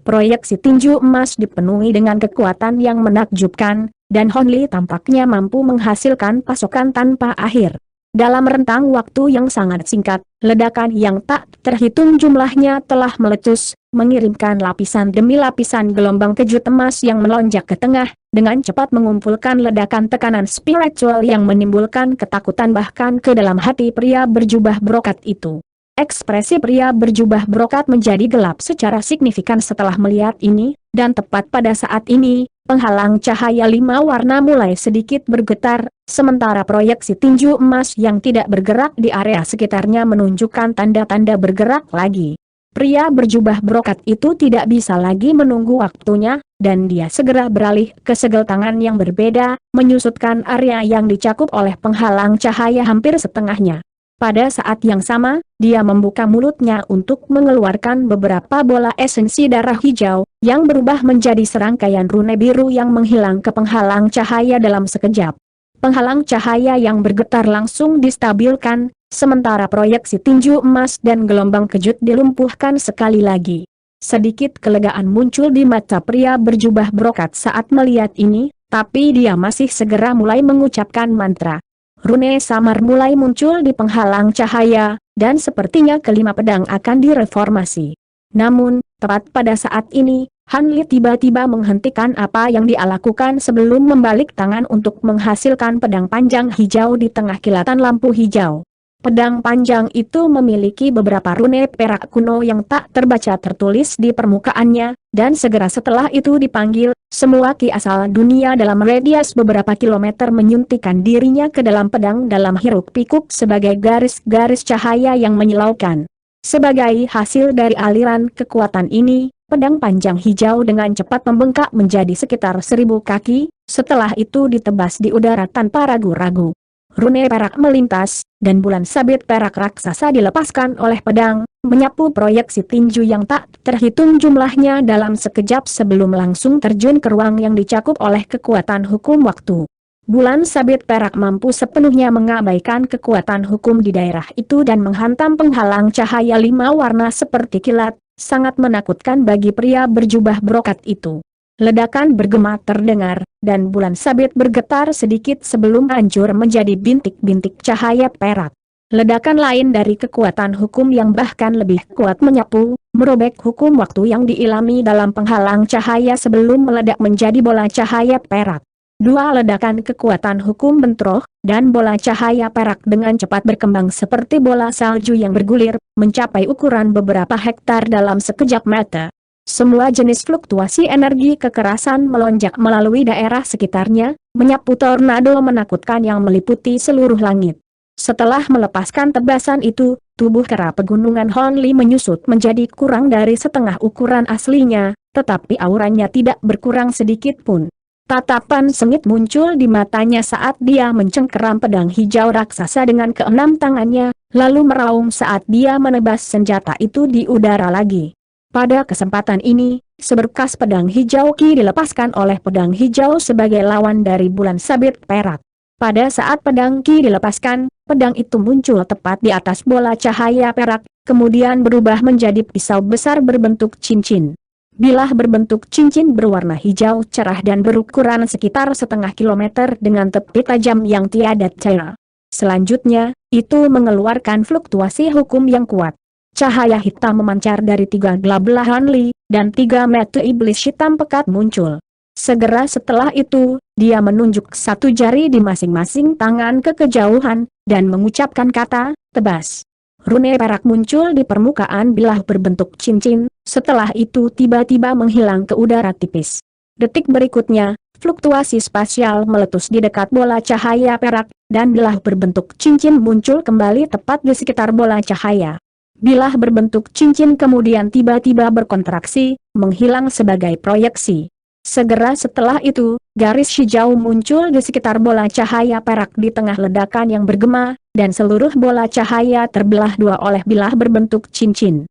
Proyeksi tinju emas dipenuhi dengan kekuatan yang menakjubkan, dan Honli tampaknya mampu menghasilkan pasokan tanpa akhir. Dalam rentang waktu yang sangat singkat, ledakan yang tak terhitung jumlahnya telah meletus, mengirimkan lapisan demi lapisan gelombang kejut emas yang melonjak ke tengah, dengan cepat mengumpulkan ledakan tekanan spiritual yang menimbulkan ketakutan bahkan ke dalam hati pria berjubah brokat itu. Ekspresi pria berjubah brokat menjadi gelap secara signifikan setelah melihat ini, dan tepat pada saat ini, penghalang cahaya 5 warna mulai sedikit bergetar, sementara proyeksi tinju emas yang tidak bergerak di area sekitarnya menunjukkan tanda-tanda bergerak lagi. Pria berjubah brokat itu tidak bisa lagi menunggu waktunya, dan dia segera beralih ke segel tangan yang berbeda, menyusutkan area yang dicakup oleh penghalang cahaya hampir setengahnya. Pada saat yang sama, dia membuka mulutnya untuk mengeluarkan beberapa bola esensi darah hijau, yang berubah menjadi serangkaian rune biru yang menghilang ke penghalang cahaya dalam sekejap. Penghalang cahaya yang bergetar langsung distabilkan, sementara proyeksi tinju emas dan gelombang kejut dilumpuhkan sekali lagi. Sedikit kelegaan muncul di mata pria berjubah brokat saat melihat ini, tapi dia masih segera mulai mengucapkan mantra. Rune samar mulai muncul di penghalang cahaya, dan sepertinya kelima pedang akan direformasi. Namun, tepat pada saat ini, Hanli tiba-tiba menghentikan apa yang dia lakukan sebelum membalik tangan untuk menghasilkan pedang panjang hijau di tengah kilatan lampu hijau. Pedang panjang itu memiliki beberapa rune perak kuno yang tak terbaca tertulis di permukaannya, dan segera setelah itu dipanggil, semua ki asal dunia dalam radius beberapa kilometer menyuntikkan dirinya ke dalam pedang dalam hiruk-pikuk sebagai garis-garis cahaya yang menyilaukan. Sebagai hasil dari aliran kekuatan ini, pedang panjang hijau dengan cepat membengkak menjadi sekitar 1000 kaki, setelah itu ditebas di udara tanpa ragu-ragu. Rune perak melintas, dan bulan sabit perak raksasa dilepaskan oleh pedang, menyapu proyeksi tinju yang tak terhitung jumlahnya dalam sekejap sebelum langsung terjun ke ruang yang dicakup oleh kekuatan hukum waktu. Bulan sabit perak mampu sepenuhnya mengabaikan kekuatan hukum di daerah itu dan menghantam penghalang cahaya 5 warna seperti kilat, sangat menakutkan bagi pria berjubah brokat itu. Ledakan bergema terdengar, dan bulan sabit bergetar sedikit sebelum hancur menjadi bintik-bintik cahaya perak. Ledakan lain dari kekuatan hukum yang bahkan lebih kuat menyapu, merobek hukum waktu yang diilami dalam penghalang cahaya sebelum meledak menjadi bola cahaya perak. Dua ledakan kekuatan hukum bentrok, dan bola cahaya perak dengan cepat berkembang seperti bola salju yang bergulir, mencapai ukuran beberapa hektar dalam sekejap mata. Semua jenis fluktuasi energi kekerasan melonjak melalui daerah sekitarnya, menyapu tornado menakutkan yang meliputi seluruh langit. Setelah melepaskan tebasan itu, tubuh kera pegunungan Honli menyusut menjadi kurang dari setengah ukuran aslinya, tetapi auranya tidak berkurang sedikit pun. Tatapan sengit muncul di matanya saat dia mencengkeram pedang hijau raksasa dengan keenam tangannya, lalu meraung saat dia menebas senjata itu di udara lagi. Pada kesempatan ini, seberkas pedang hijau ki dilepaskan oleh pedang hijau sebagai lawan dari bulan sabit perak. Pada saat pedang ki dilepaskan, pedang itu muncul tepat di atas bola cahaya perak, kemudian berubah menjadi pisau besar berbentuk cincin. Bilah berbentuk cincin berwarna hijau cerah dan berukuran sekitar setengah kilometer dengan tepi tajam yang tiada tera. Selanjutnya, itu mengeluarkan fluktuasi hukum yang kuat. Cahaya hitam memancar dari 3 belahan li, dan 3 mata iblis hitam pekat muncul. Segera setelah itu, dia menunjuk satu jari di masing-masing tangan ke kejauhan, dan mengucapkan kata, tebas. Rune perak muncul di permukaan bilah berbentuk cincin, setelah itu tiba-tiba menghilang ke udara tipis. Detik berikutnya, fluktuasi spasial meletus di dekat bola cahaya perak, dan bilah berbentuk cincin muncul kembali tepat di sekitar bola cahaya. Bilah berbentuk cincin kemudian tiba-tiba berkontraksi, menghilang sebagai proyeksi. Segera setelah itu, garis hijau muncul di sekitar bola cahaya perak di tengah ledakan yang bergema, dan seluruh bola cahaya terbelah dua oleh bilah berbentuk cincin.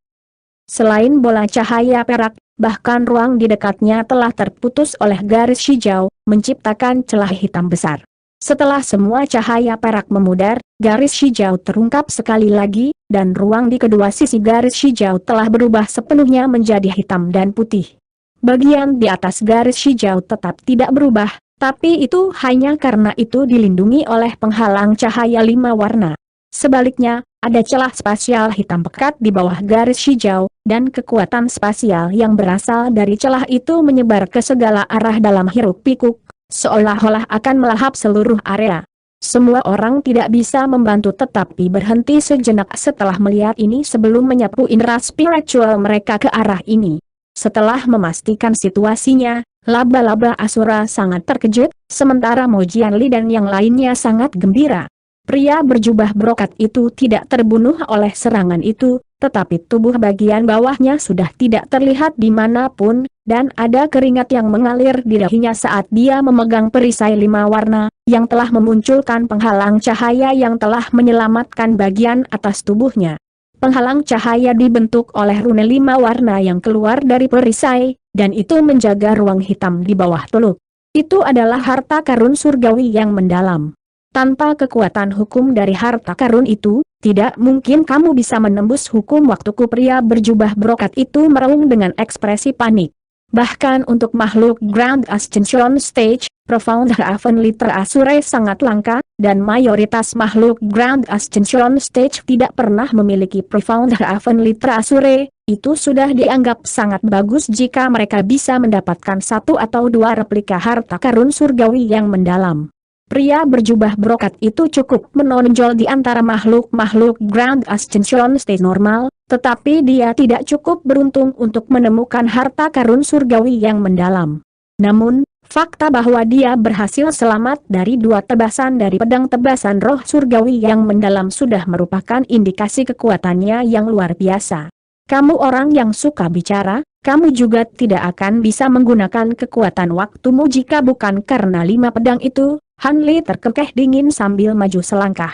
Selain bola cahaya perak, bahkan ruang di dekatnya telah terputus oleh garis hijau, menciptakan celah hitam besar. Setelah semua cahaya perak memudar, garis hijau terungkap sekali lagi, dan ruang di kedua sisi garis hijau telah berubah sepenuhnya menjadi hitam dan putih. Bagian di atas garis hijau tetap tidak berubah, tapi itu hanya karena itu dilindungi oleh penghalang cahaya 5 warna. Sebaliknya, ada celah spasial hitam pekat di bawah garis hijau, dan kekuatan spasial yang berasal dari celah itu menyebar ke segala arah dalam hiruk-pikuk, seolah-olah akan melahap seluruh area. Semua orang tidak bisa membantu tetapi berhenti sejenak setelah melihat ini sebelum menyapu indera spiritual mereka ke arah ini. Setelah memastikan situasinya, laba-laba Asura sangat terkejut, sementara Mojian Li dan yang lainnya sangat gembira. Pria berjubah brokat itu tidak terbunuh oleh serangan itu, tetapi tubuh bagian bawahnya sudah tidak terlihat dimanapun, dan ada keringat yang mengalir di dahinya saat dia memegang perisai 5 warna, yang telah memunculkan penghalang cahaya yang telah menyelamatkan bagian atas tubuhnya. Penghalang cahaya dibentuk oleh rune 5 warna yang keluar dari perisai, dan itu menjaga ruang hitam di bawah teluk. Itu adalah harta karun surgawi yang mendalam. Tanpa kekuatan hukum dari harta karun itu, tidak mungkin kamu bisa menembus hukum waktuku. Pria berjubah brokat itu meraung dengan ekspresi panik. Bahkan untuk makhluk Grand Ascension Stage, Profound Heavenly Terasure sangat langka, dan mayoritas makhluk Grand Ascension Stage tidak pernah memiliki Profound Heavenly Terasure. Itu sudah dianggap sangat bagus jika mereka bisa mendapatkan 1 atau 2 replika harta karun surgawi yang mendalam. Pria berjubah brokat itu cukup menonjol di antara makhluk-makhluk Grand Ascension Stage normal, tetapi dia tidak cukup beruntung untuk menemukan harta karun surgawi yang mendalam. Namun, fakta bahwa dia berhasil selamat dari 2 tebasan dari pedang tebasan roh surgawi yang mendalam sudah merupakan indikasi kekuatannya yang luar biasa. Kamu orang yang suka bicara, kamu juga tidak akan bisa menggunakan kekuatan waktumu jika bukan karena 5 pedang itu. Han Li terkekeh dingin sambil maju selangkah.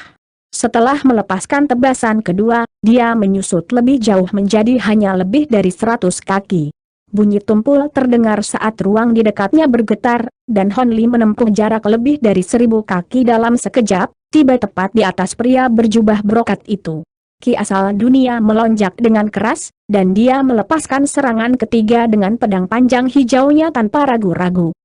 Setelah melepaskan tebasan kedua, dia menyusut lebih jauh menjadi hanya lebih dari 100 kaki. Bunyi tumpul terdengar saat ruang di dekatnya bergetar, dan Han Li menempuh jarak lebih dari 1000 kaki dalam sekejap, tiba tepat di atas pria berjubah brokat itu. Ki asal dunia melonjak dengan keras, dan dia melepaskan serangan ketiga dengan pedang panjang hijaunya tanpa ragu-ragu.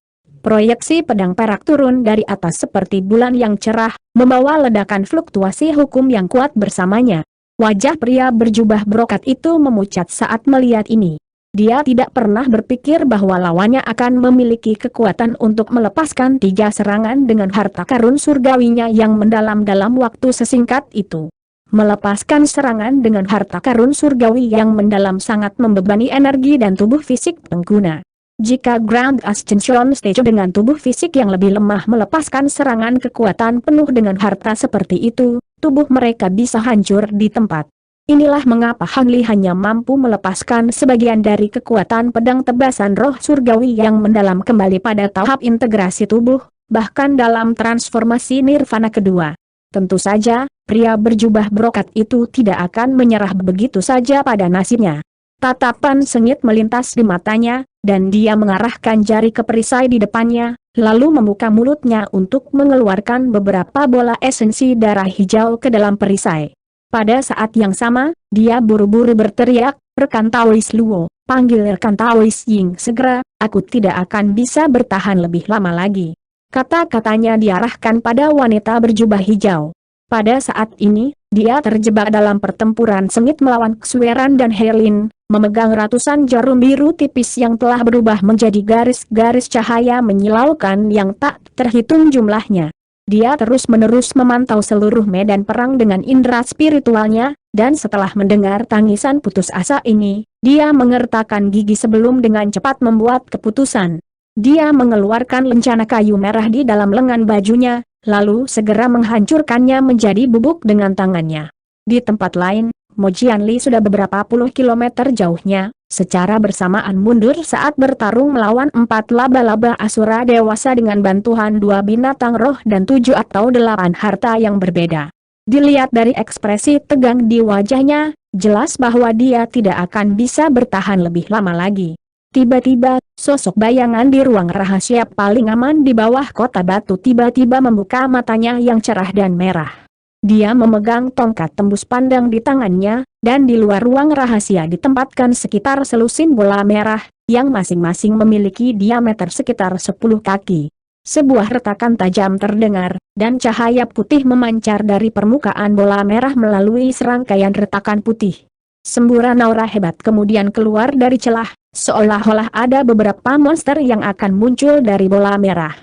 Proyeksi pedang perak turun dari atas seperti bulan yang cerah, membawa ledakan fluktuasi hukum yang kuat bersamanya. Wajah pria berjubah brokat itu memucat saat melihat ini. Dia tidak pernah berpikir bahwa lawannya akan memiliki kekuatan untuk melepaskan 3 serangan dengan harta karun surgawinya yang mendalam dalam waktu sesingkat itu. Melepaskan serangan dengan harta karun surgawi yang mendalam sangat membebani energi dan tubuh fisik pengguna. Jika Grand Ascension Stage dengan tubuh fisik yang lebih lemah melepaskan serangan kekuatan penuh dengan harta seperti itu, tubuh mereka bisa hancur di tempat. Inilah mengapa Han Li hanya mampu melepaskan sebagian dari kekuatan pedang tebasan roh surgawi yang mendalam kembali pada tahap integrasi tubuh, bahkan dalam transformasi nirvana kedua. Tentu saja, pria berjubah brokat itu tidak akan menyerah begitu saja pada nasibnya. Tatapan sengit melintas di matanya, dan dia mengarahkan jari ke perisai di depannya, lalu membuka mulutnya untuk mengeluarkan beberapa bola esensi darah hijau ke dalam perisai. Pada saat yang sama, dia buru-buru berteriak, "Rekan Taois Luo, Panggilkan Taois Ying segera, aku tidak akan bisa bertahan lebih lama lagi. Kata-katanya diarahkan pada wanita berjubah hijau. Pada saat ini, dia terjebak dalam pertempuran sengit melawan Xueran dan Helin, memegang ratusan jarum biru tipis yang telah berubah menjadi garis-garis cahaya menyilaukan yang tak terhitung jumlahnya. Dia terus-menerus memantau seluruh medan perang dengan indera spiritualnya, dan setelah mendengar tangisan putus asa ini, dia mengertakkan gigi sebelum dengan cepat membuat keputusan. Dia mengeluarkan lencana kayu merah di dalam lengan bajunya, lalu segera menghancurkannya menjadi bubuk dengan tangannya. Di tempat lain, Mo Jianli sudah beberapa puluh kilometer jauhnya, secara bersamaan mundur saat bertarung melawan 4 laba-laba asura dewasa dengan bantuan 2 binatang roh dan 7 atau 8 harta yang berbeda. Dilihat dari ekspresi tegang di wajahnya, jelas bahwa dia tidak akan bisa bertahan lebih lama lagi. Tiba-tiba, sosok bayangan di ruang rahasia paling aman di bawah kota batu tiba-tiba membuka matanya yang cerah dan merah. Dia memegang tongkat tembus pandang di tangannya, dan di luar ruang rahasia ditempatkan sekitar selusin bola merah, yang masing-masing memiliki diameter sekitar 10 kaki. Sebuah retakan tajam terdengar, dan cahaya putih memancar dari permukaan bola merah melalui serangkaian retakan putih. Semburan aura hebat kemudian keluar dari celah, seolah-olah ada beberapa monster yang akan muncul dari bola merah.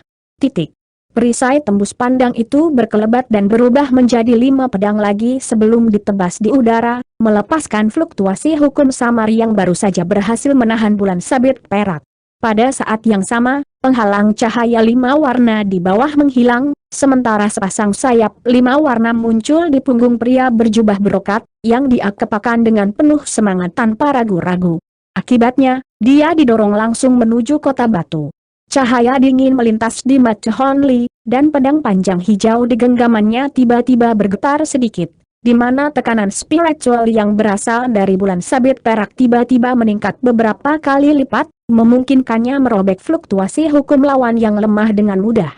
Perisai tembus pandang itu berkelebat dan berubah menjadi 5 pedang lagi sebelum ditebas di udara, melepaskan fluktuasi hukum samar yang baru saja berhasil menahan bulan sabit perak. Pada saat yang sama, penghalang cahaya 5 warna di bawah menghilang, sementara sepasang sayap 5 warna muncul di punggung pria berjubah brokat, yang dia kepakan dengan penuh semangat tanpa ragu-ragu. Akibatnya, dia didorong langsung menuju kota batu. Cahaya dingin melintas di mata Hon Li, dan pedang panjang hijau di genggamannya tiba-tiba bergetar sedikit, di mana tekanan spiritual yang berasal dari bulan sabit perak tiba-tiba meningkat beberapa kali lipat, memungkinkannya merobek fluktuasi hukum lawan yang lemah dengan mudah.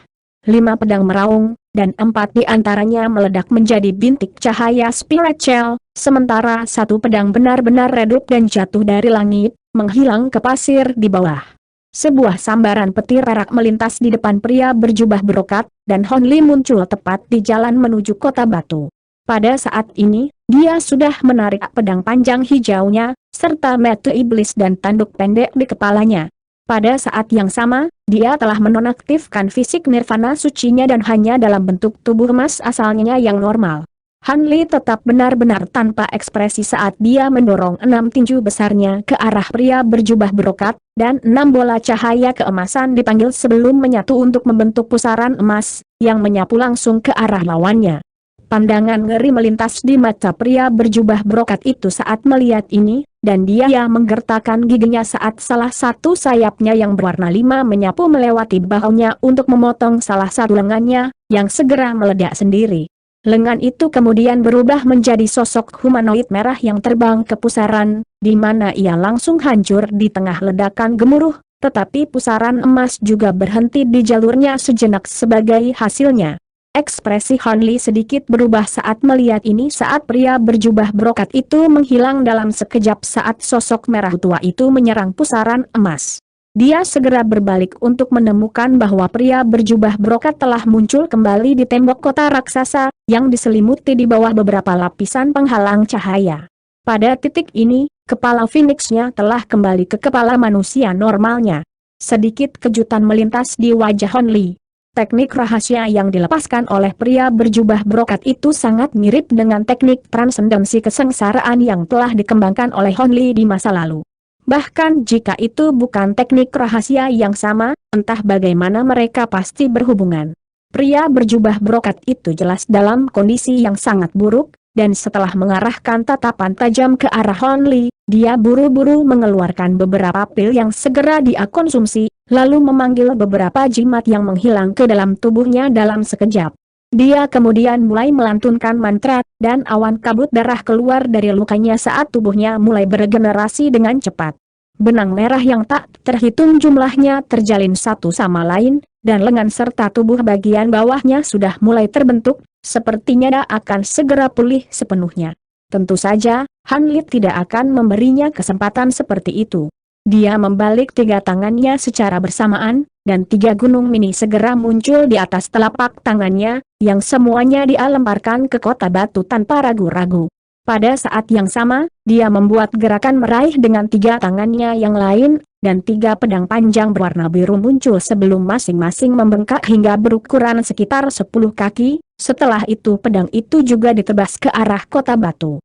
5 pedang meraung, dan 4 di antaranya meledak menjadi bintik cahaya spiritual, sementara 1 pedang benar-benar redup dan jatuh dari langit, menghilang ke pasir di bawah. Sebuah sambaran petir perak melintas di depan pria berjubah brokat, dan Hon Li muncul tepat di jalan menuju kota batu. Pada saat ini, dia sudah menarik pedang panjang hijaunya, serta mata iblis dan tanduk pendek di kepalanya. Pada saat yang sama, dia telah menonaktifkan fisik nirvana sucinya dan hanya dalam bentuk tubuh emas asalnya yang normal. Han Li tetap benar-benar tanpa ekspresi saat dia mendorong 6 tinju besarnya ke arah pria berjubah brokat, dan 6 bola cahaya keemasan dipanggil sebelum menyatu untuk membentuk pusaran emas, yang menyapu langsung ke arah lawannya. Pandangan ngeri melintas di mata pria berjubah brokat itu saat melihat ini, dan dia menggertakkan giginya saat salah satu sayapnya yang berwarna 5 menyapu melewati bahunya untuk memotong salah satu lengannya, yang segera meledak sendiri. Lengan itu kemudian berubah menjadi sosok humanoid merah yang terbang ke pusaran, di mana ia langsung hancur di tengah ledakan gemuruh, tetapi pusaran emas juga berhenti di jalurnya sejenak sebagai hasilnya. Ekspresi Hon Li sedikit berubah saat melihat ini saat pria berjubah brokat itu menghilang dalam sekejap saat sosok merah tua itu menyerang pusaran emas. Dia segera berbalik untuk menemukan bahwa pria berjubah brokat telah muncul kembali di tembok kota raksasa, yang diselimuti di bawah beberapa lapisan penghalang cahaya. Pada titik ini, kepala Phoenix-nya telah kembali ke kepala manusia normalnya. Sedikit kejutan melintas di wajah Hon Li. Teknik rahasia yang dilepaskan oleh pria berjubah brokat itu sangat mirip dengan teknik transendensi kesengsaraan yang telah dikembangkan oleh Hon Li di masa lalu. Bahkan jika itu bukan teknik rahasia yang sama, entah bagaimana mereka pasti berhubungan. Pria berjubah brokat itu jelas dalam kondisi yang sangat buruk, dan setelah mengarahkan tatapan tajam ke arah Hon Li, dia buru-buru mengeluarkan beberapa pil yang segera dia konsumsi, lalu memanggil beberapa jimat yang menghilang ke dalam tubuhnya dalam sekejap. Dia kemudian mulai melantunkan mantra, dan awan kabut darah keluar dari lukanya saat tubuhnya mulai beregenerasi dengan cepat. Benang merah yang tak terhitung jumlahnya terjalin satu sama lain, dan lengan serta tubuh bagian bawahnya sudah mulai terbentuk, sepertinya dia akan segera pulih sepenuhnya. Tentu saja, Han Li tidak akan memberinya kesempatan seperti itu. Dia membalik 3 tangannya secara bersamaan, dan 3 gunung mini segera muncul di atas telapak tangannya, yang semuanya dia lemparkan ke kota batu tanpa ragu-ragu. Pada saat yang sama, dia membuat gerakan meraih dengan 3 tangannya yang lain, dan 3 pedang panjang berwarna biru muncul sebelum masing-masing membengkak hingga berukuran sekitar 10 kaki. Setelah itu pedang itu juga ditebas ke arah kota batu.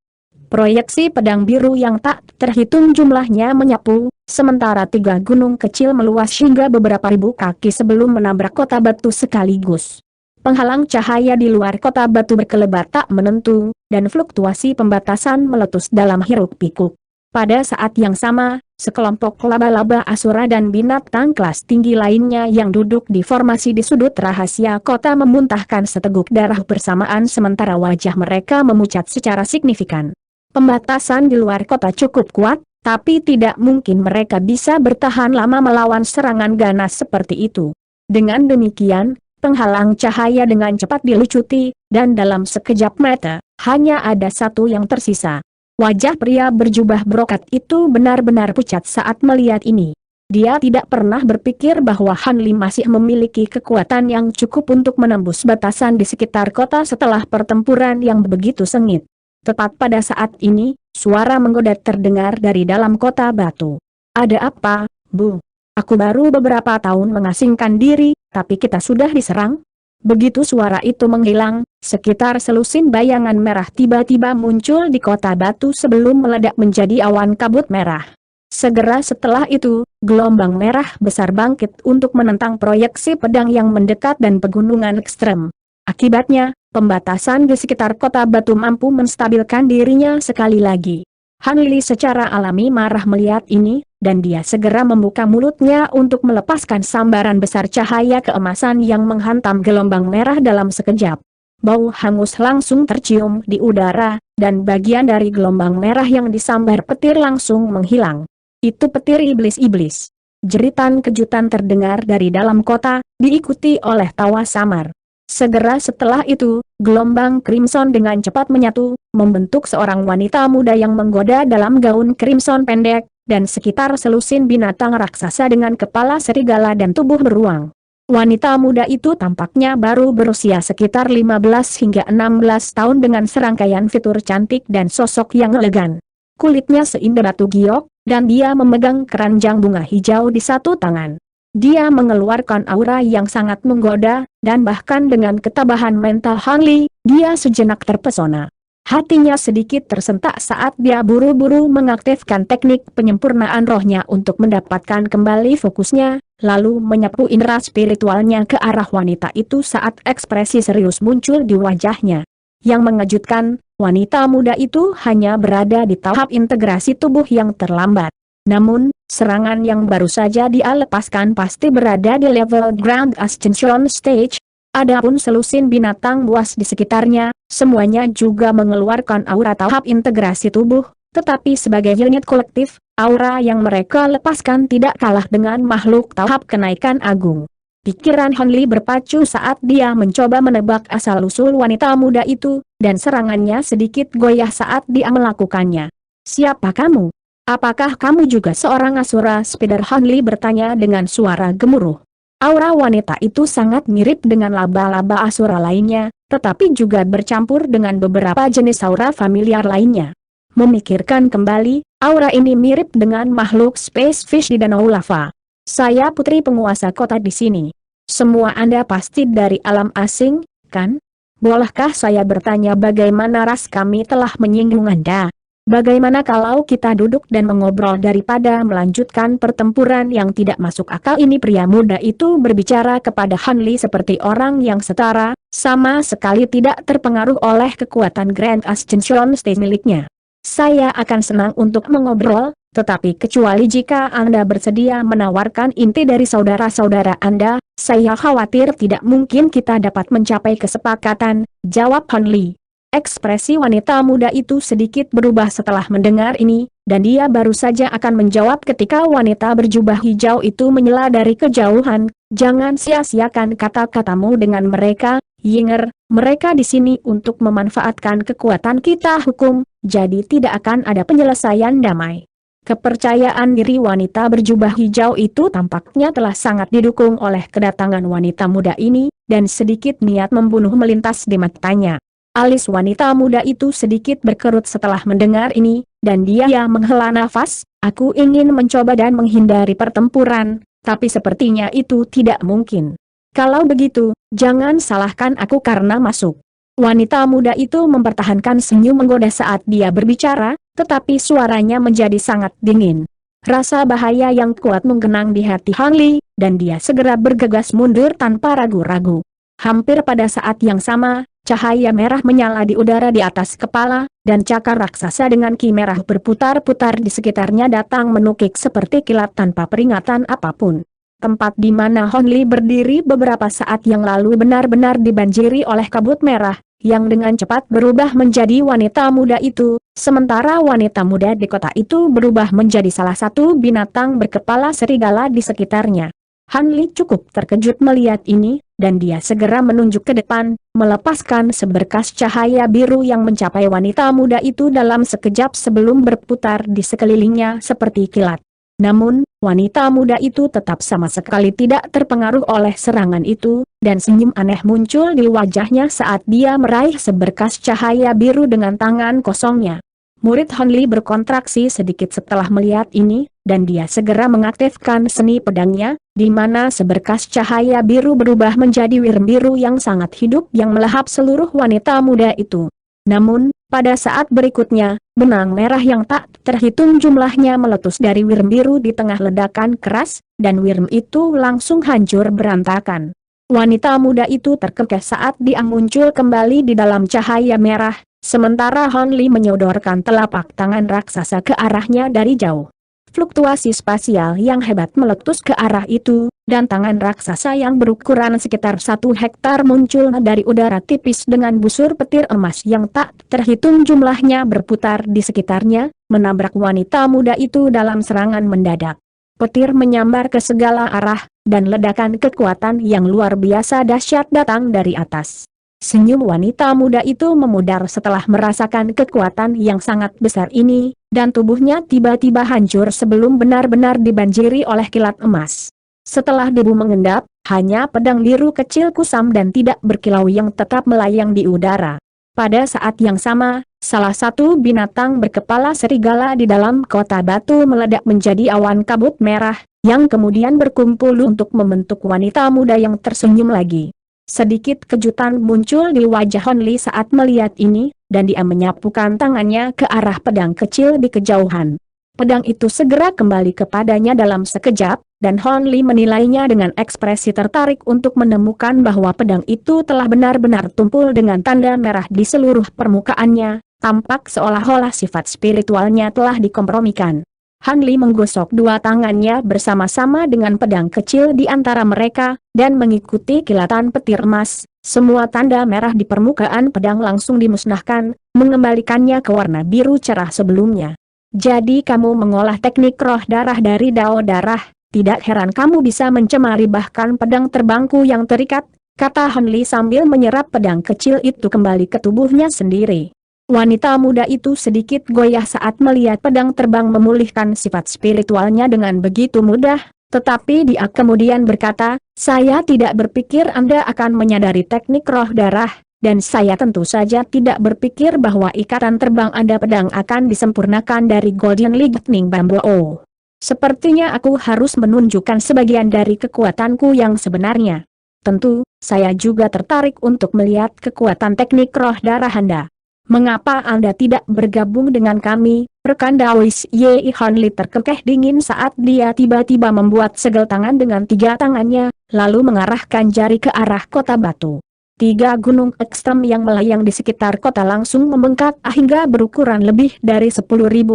Proyeksi pedang biru yang tak terhitung jumlahnya menyapu, sementara 3 gunung kecil meluas hingga beberapa ribu kaki sebelum menabrak kota batu sekaligus. Penghalang cahaya di luar kota batu berkelebat tak menentu, dan fluktuasi pembatasan meletus dalam hiruk-pikuk. Pada saat yang sama, sekelompok laba-laba asura dan binatang kelas tinggi lainnya yang duduk di formasi di sudut rahasia kota memuntahkan seteguk darah bersamaan sementara wajah mereka memucat secara signifikan. Pembatasan di luar kota cukup kuat, tapi tidak mungkin mereka bisa bertahan lama melawan serangan ganas seperti itu. Dengan demikian, penghalang cahaya dengan cepat dilucuti, dan dalam sekejap mata, hanya ada satu yang tersisa. Wajah pria berjubah brokat itu benar-benar pucat saat melihat ini. Dia tidak pernah berpikir bahwa Han Li masih memiliki kekuatan yang cukup untuk menembus batasan di sekitar kota setelah pertempuran yang begitu sengit. Tepat pada saat ini, suara menggoda terdengar dari dalam kota batu. "Ada apa, Bu? Aku baru beberapa tahun mengasingkan diri, tapi kita sudah diserang?" Begitu suara itu menghilang, sekitar selusin bayangan merah tiba-tiba muncul di kota batu sebelum meledak menjadi awan kabut merah. Segera setelah itu, gelombang merah besar bangkit untuk menentang proyeksi pedang yang mendekat dan pegunungan ekstrem. Akibatnya, pembatasan di sekitar kota batu mampu menstabilkan dirinya sekali lagi. Han Li secara alami marah melihat ini, dan dia segera membuka mulutnya untuk melepaskan sambaran besar cahaya keemasan yang menghantam gelombang merah dalam sekejap. Bau hangus langsung tercium di udara, dan bagian dari gelombang merah yang disambar petir langsung menghilang. "Itu petir iblis-iblis!" Jeritan kejutan terdengar dari dalam kota, diikuti oleh tawa samar. Segera setelah itu, gelombang crimson dengan cepat menyatu, membentuk seorang wanita muda yang menggoda dalam gaun crimson pendek, dan sekitar selusin binatang raksasa dengan kepala serigala dan tubuh beruang. Wanita muda itu tampaknya baru berusia sekitar 15 hingga 16 tahun dengan serangkaian fitur cantik dan sosok yang elegan. Kulitnya seindah batu giok, dan dia memegang keranjang bunga hijau di satu tangan. Dia mengeluarkan aura yang sangat menggoda, dan bahkan dengan ketabahan mental Han Li, dia sejenak terpesona. Hatinya sedikit tersentak saat dia buru-buru mengaktifkan teknik penyempurnaan rohnya untuk mendapatkan kembali fokusnya, lalu menyapu indera spiritualnya ke arah wanita itu saat ekspresi serius muncul di wajahnya. Yang mengejutkan, wanita muda itu hanya berada di tahap integrasi tubuh yang terlambat. Namun, serangan yang baru saja dia lepaskan pasti berada di level Grand Ascension Stage. Adapun selusin binatang buas di sekitarnya, semuanya juga mengeluarkan aura tahap integrasi tubuh, tetapi sebagai unit kolektif, aura yang mereka lepaskan tidak kalah dengan makhluk tahap kenaikan agung. Pikiran Han Li berpacu saat dia mencoba menebak asal-usul wanita muda itu, dan serangannya sedikit goyah saat dia melakukannya. "Siapa kamu? Apakah kamu juga seorang asura spider?" Han Li bertanya dengan suara gemuruh. Aura wanita itu sangat mirip dengan laba-laba asura lainnya, tetapi juga bercampur dengan beberapa jenis aura familiar lainnya. Memikirkan kembali, aura ini mirip dengan makhluk space fish di danau lava. "Saya putri penguasa kota di sini. Semua Anda pasti dari alam asing, kan? Bolehkah saya bertanya bagaimana ras kami telah menyinggung Anda? Bagaimana kalau kita duduk dan mengobrol daripada melanjutkan pertempuran yang tidak masuk akal ini?" Pria muda itu berbicara kepada Han Li seperti orang yang setara, sama sekali tidak terpengaruh oleh kekuatan Grand Ascension Stage miliknya. "Saya akan senang untuk mengobrol, tetapi kecuali jika Anda bersedia menawarkan inti dari saudara-saudara Anda, saya khawatir tidak mungkin kita dapat mencapai kesepakatan," jawab Han Li. Ekspresi wanita muda itu sedikit berubah setelah mendengar ini, dan dia baru saja akan menjawab ketika wanita berjubah hijau itu menyela dari kejauhan, "Jangan sia-siakan kata-katamu dengan mereka, Yinger, mereka di sini untuk memanfaatkan kekuatan kita hukum, jadi tidak akan ada penyelesaian damai. Kepercayaan diri wanita berjubah hijau itu tampaknya telah sangat didukung oleh kedatangan wanita muda ini, dan sedikit niat membunuh melintas di matanya. Alis wanita muda itu sedikit berkerut setelah mendengar ini, dan dia menghela nafas, aku ingin mencoba dan menghindari pertempuran, tapi sepertinya itu tidak mungkin. Kalau begitu, jangan salahkan aku karena masuk. Wanita muda itu mempertahankan senyum menggoda saat dia berbicara, tetapi suaranya menjadi sangat dingin. Rasa bahaya yang kuat menggenang di hati Han Li, dan dia segera bergegas mundur tanpa ragu-ragu. Hampir pada saat yang sama, cahaya merah menyala di udara di atas kepala, dan cakar raksasa dengan ki merah berputar-putar di sekitarnya datang menukik seperti kilat tanpa peringatan apapun. Tempat di mana Han Li berdiri beberapa saat yang lalu benar-benar dibanjiri oleh kabut merah, yang dengan cepat berubah menjadi wanita muda itu, sementara wanita muda di kota itu berubah menjadi salah satu binatang berkepala serigala di sekitarnya. Han Li cukup terkejut melihat ini, dan dia segera menunjuk ke depan, melepaskan seberkas cahaya biru yang mencapai wanita muda itu dalam sekejap sebelum berputar di sekelilingnya seperti kilat. Namun, wanita muda itu tetap sama sekali tidak terpengaruh oleh serangan itu, dan senyum aneh muncul di wajahnya saat dia meraih seberkas cahaya biru dengan tangan kosongnya. Murid Han Li berkontraksi sedikit setelah melihat ini, dan dia segera mengaktifkan seni pedangnya, di mana seberkas cahaya biru berubah menjadi wirm biru yang sangat hidup yang melahap seluruh wanita muda itu. Namun, pada saat berikutnya, benang merah yang tak terhitung jumlahnya meletus dari wirm biru di tengah ledakan keras, dan wirm itu langsung hancur berantakan. Wanita muda itu terkekeh saat dia muncul kembali di dalam cahaya merah, sementara Han Li menyodorkan telapak tangan raksasa ke arahnya dari jauh. Fluktuasi spasial yang hebat meletus ke arah itu, dan tangan raksasa yang berukuran sekitar 1 hektar muncul dari udara tipis dengan busur petir emas yang tak terhitung jumlahnya berputar di sekitarnya, menabrak wanita muda itu dalam serangan mendadak. Petir menyambar ke segala arah, dan ledakan kekuatan yang luar biasa dahsyat datang dari atas. Senyum wanita muda itu memudar setelah merasakan kekuatan yang sangat besar ini, dan tubuhnya tiba-tiba hancur sebelum benar-benar dibanjiri oleh kilat emas. Setelah debu mengendap, hanya pedang biru kecil kusam dan tidak berkilau yang tetap melayang di udara. Pada saat yang sama, salah satu binatang berkepala serigala di dalam kota batu meledak menjadi awan kabut merah, yang kemudian berkumpul untuk membentuk wanita muda yang tersenyum lagi. Sedikit kejutan muncul di wajah Han Li saat melihat ini, dan dia menyapukan tangannya ke arah pedang kecil di kejauhan. Pedang itu segera kembali kepadanya dalam sekejap, dan Han Li menilainya dengan ekspresi tertarik untuk menemukan bahwa pedang itu telah benar-benar tumpul dengan tanda merah di seluruh permukaannya, tampak seolah-olah sifat spiritualnya telah dikompromikan. Han Li menggosok dua tangannya bersama-sama dengan pedang kecil di antara mereka, dan mengikuti kilatan petir emas, semua tanda merah di permukaan pedang langsung dimusnahkan, mengembalikannya ke warna biru cerah sebelumnya. Jadi kamu mengolah teknik roh darah dari dao darah, tidak heran kamu bisa mencemari bahkan pedang terbangku yang terikat, kata Han Li sambil menyerap pedang kecil itu kembali ke tubuhnya sendiri. Wanita muda itu sedikit goyah saat melihat pedang terbang memulihkan sifat spiritualnya dengan begitu mudah, tetapi dia kemudian berkata, saya tidak berpikir Anda akan menyadari teknik roh darah, dan saya tentu saja tidak berpikir bahwa ikatan terbang Anda pedang akan disempurnakan dari Golden Lightning Bamboo. Sepertinya aku harus menunjukkan sebagian dari kekuatanku yang sebenarnya. Tentu, saya juga tertarik untuk melihat kekuatan teknik roh darah Anda. Mengapa Anda tidak bergabung dengan kami, rekan Daois Ye? Han Li terkekeh dingin saat dia tiba-tiba membuat segel tangan dengan 3 tangannya, lalu mengarahkan jari ke arah kota batu. 3 gunung ekstrem yang melayang di sekitar kota langsung membengkak hingga berukuran lebih dari 10.000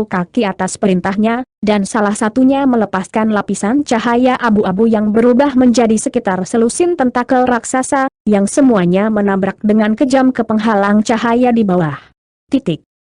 kaki atas perintahnya, dan salah satunya melepaskan lapisan cahaya abu-abu yang berubah menjadi sekitar selusin tentakel raksasa, yang semuanya menabrak dengan kejam ke penghalang cahaya di bawah.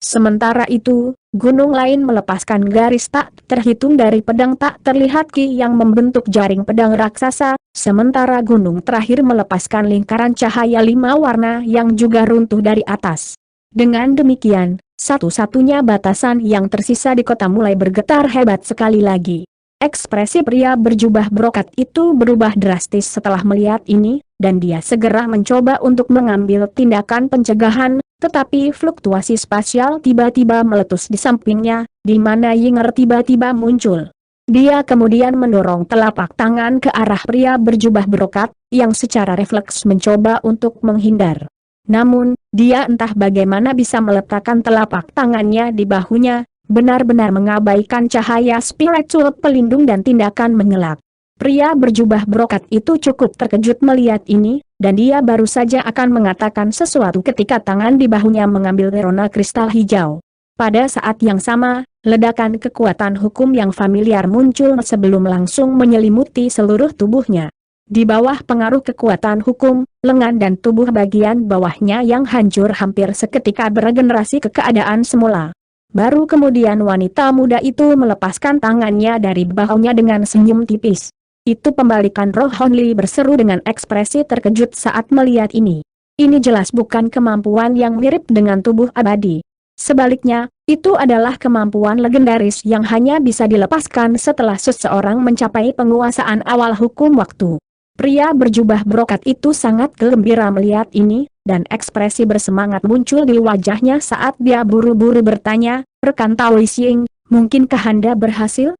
Sementara itu, gunung lain melepaskan garis tak terhitung dari pedang tak terlihat Ki yang membentuk jaring pedang raksasa, sementara gunung terakhir melepaskan lingkaran cahaya 5 warna yang juga runtuh dari atas. Dengan demikian, satu-satunya batasan yang tersisa di kota mulai bergetar hebat sekali lagi. Ekspresi pria berjubah brokat itu berubah drastis setelah melihat ini, dan dia segera mencoba untuk mengambil tindakan pencegahan, tetapi fluktuasi spasial tiba-tiba meletus di sampingnya, di mana Yinger tiba-tiba muncul. Dia kemudian mendorong telapak tangan ke arah pria berjubah brokat, yang secara refleks mencoba untuk menghindar. Namun, dia entah bagaimana bisa meletakkan telapak tangannya di bahunya, benar-benar mengabaikan cahaya spiritual pelindung dan tindakan mengelak. Pria berjubah brokat itu cukup terkejut melihat ini, dan dia baru saja akan mengatakan sesuatu ketika tangan di bahunya mengambil rona kristal hijau. Pada saat yang sama, ledakan kekuatan hukum yang familiar muncul sebelum langsung menyelimuti seluruh tubuhnya. Di bawah pengaruh kekuatan hukum, lengan dan tubuh bagian bawahnya yang hancur hampir seketika beregenerasi ke keadaan semula. Baru kemudian wanita muda itu melepaskan tangannya dari bahunya dengan senyum tipis. Itu pembalikan roh Honli berseru dengan ekspresi terkejut saat melihat ini. Ini jelas bukan kemampuan yang mirip dengan tubuh abadi. Sebaliknya, itu adalah kemampuan legendaris yang hanya bisa dilepaskan setelah seseorang mencapai penguasaan awal hukum waktu. Pria berjubah brokat itu sangat gembira melihat ini, dan ekspresi bersemangat muncul di wajahnya saat dia buru-buru bertanya, "Rekan Tao Xing, mungkinkah Anda berhasil?"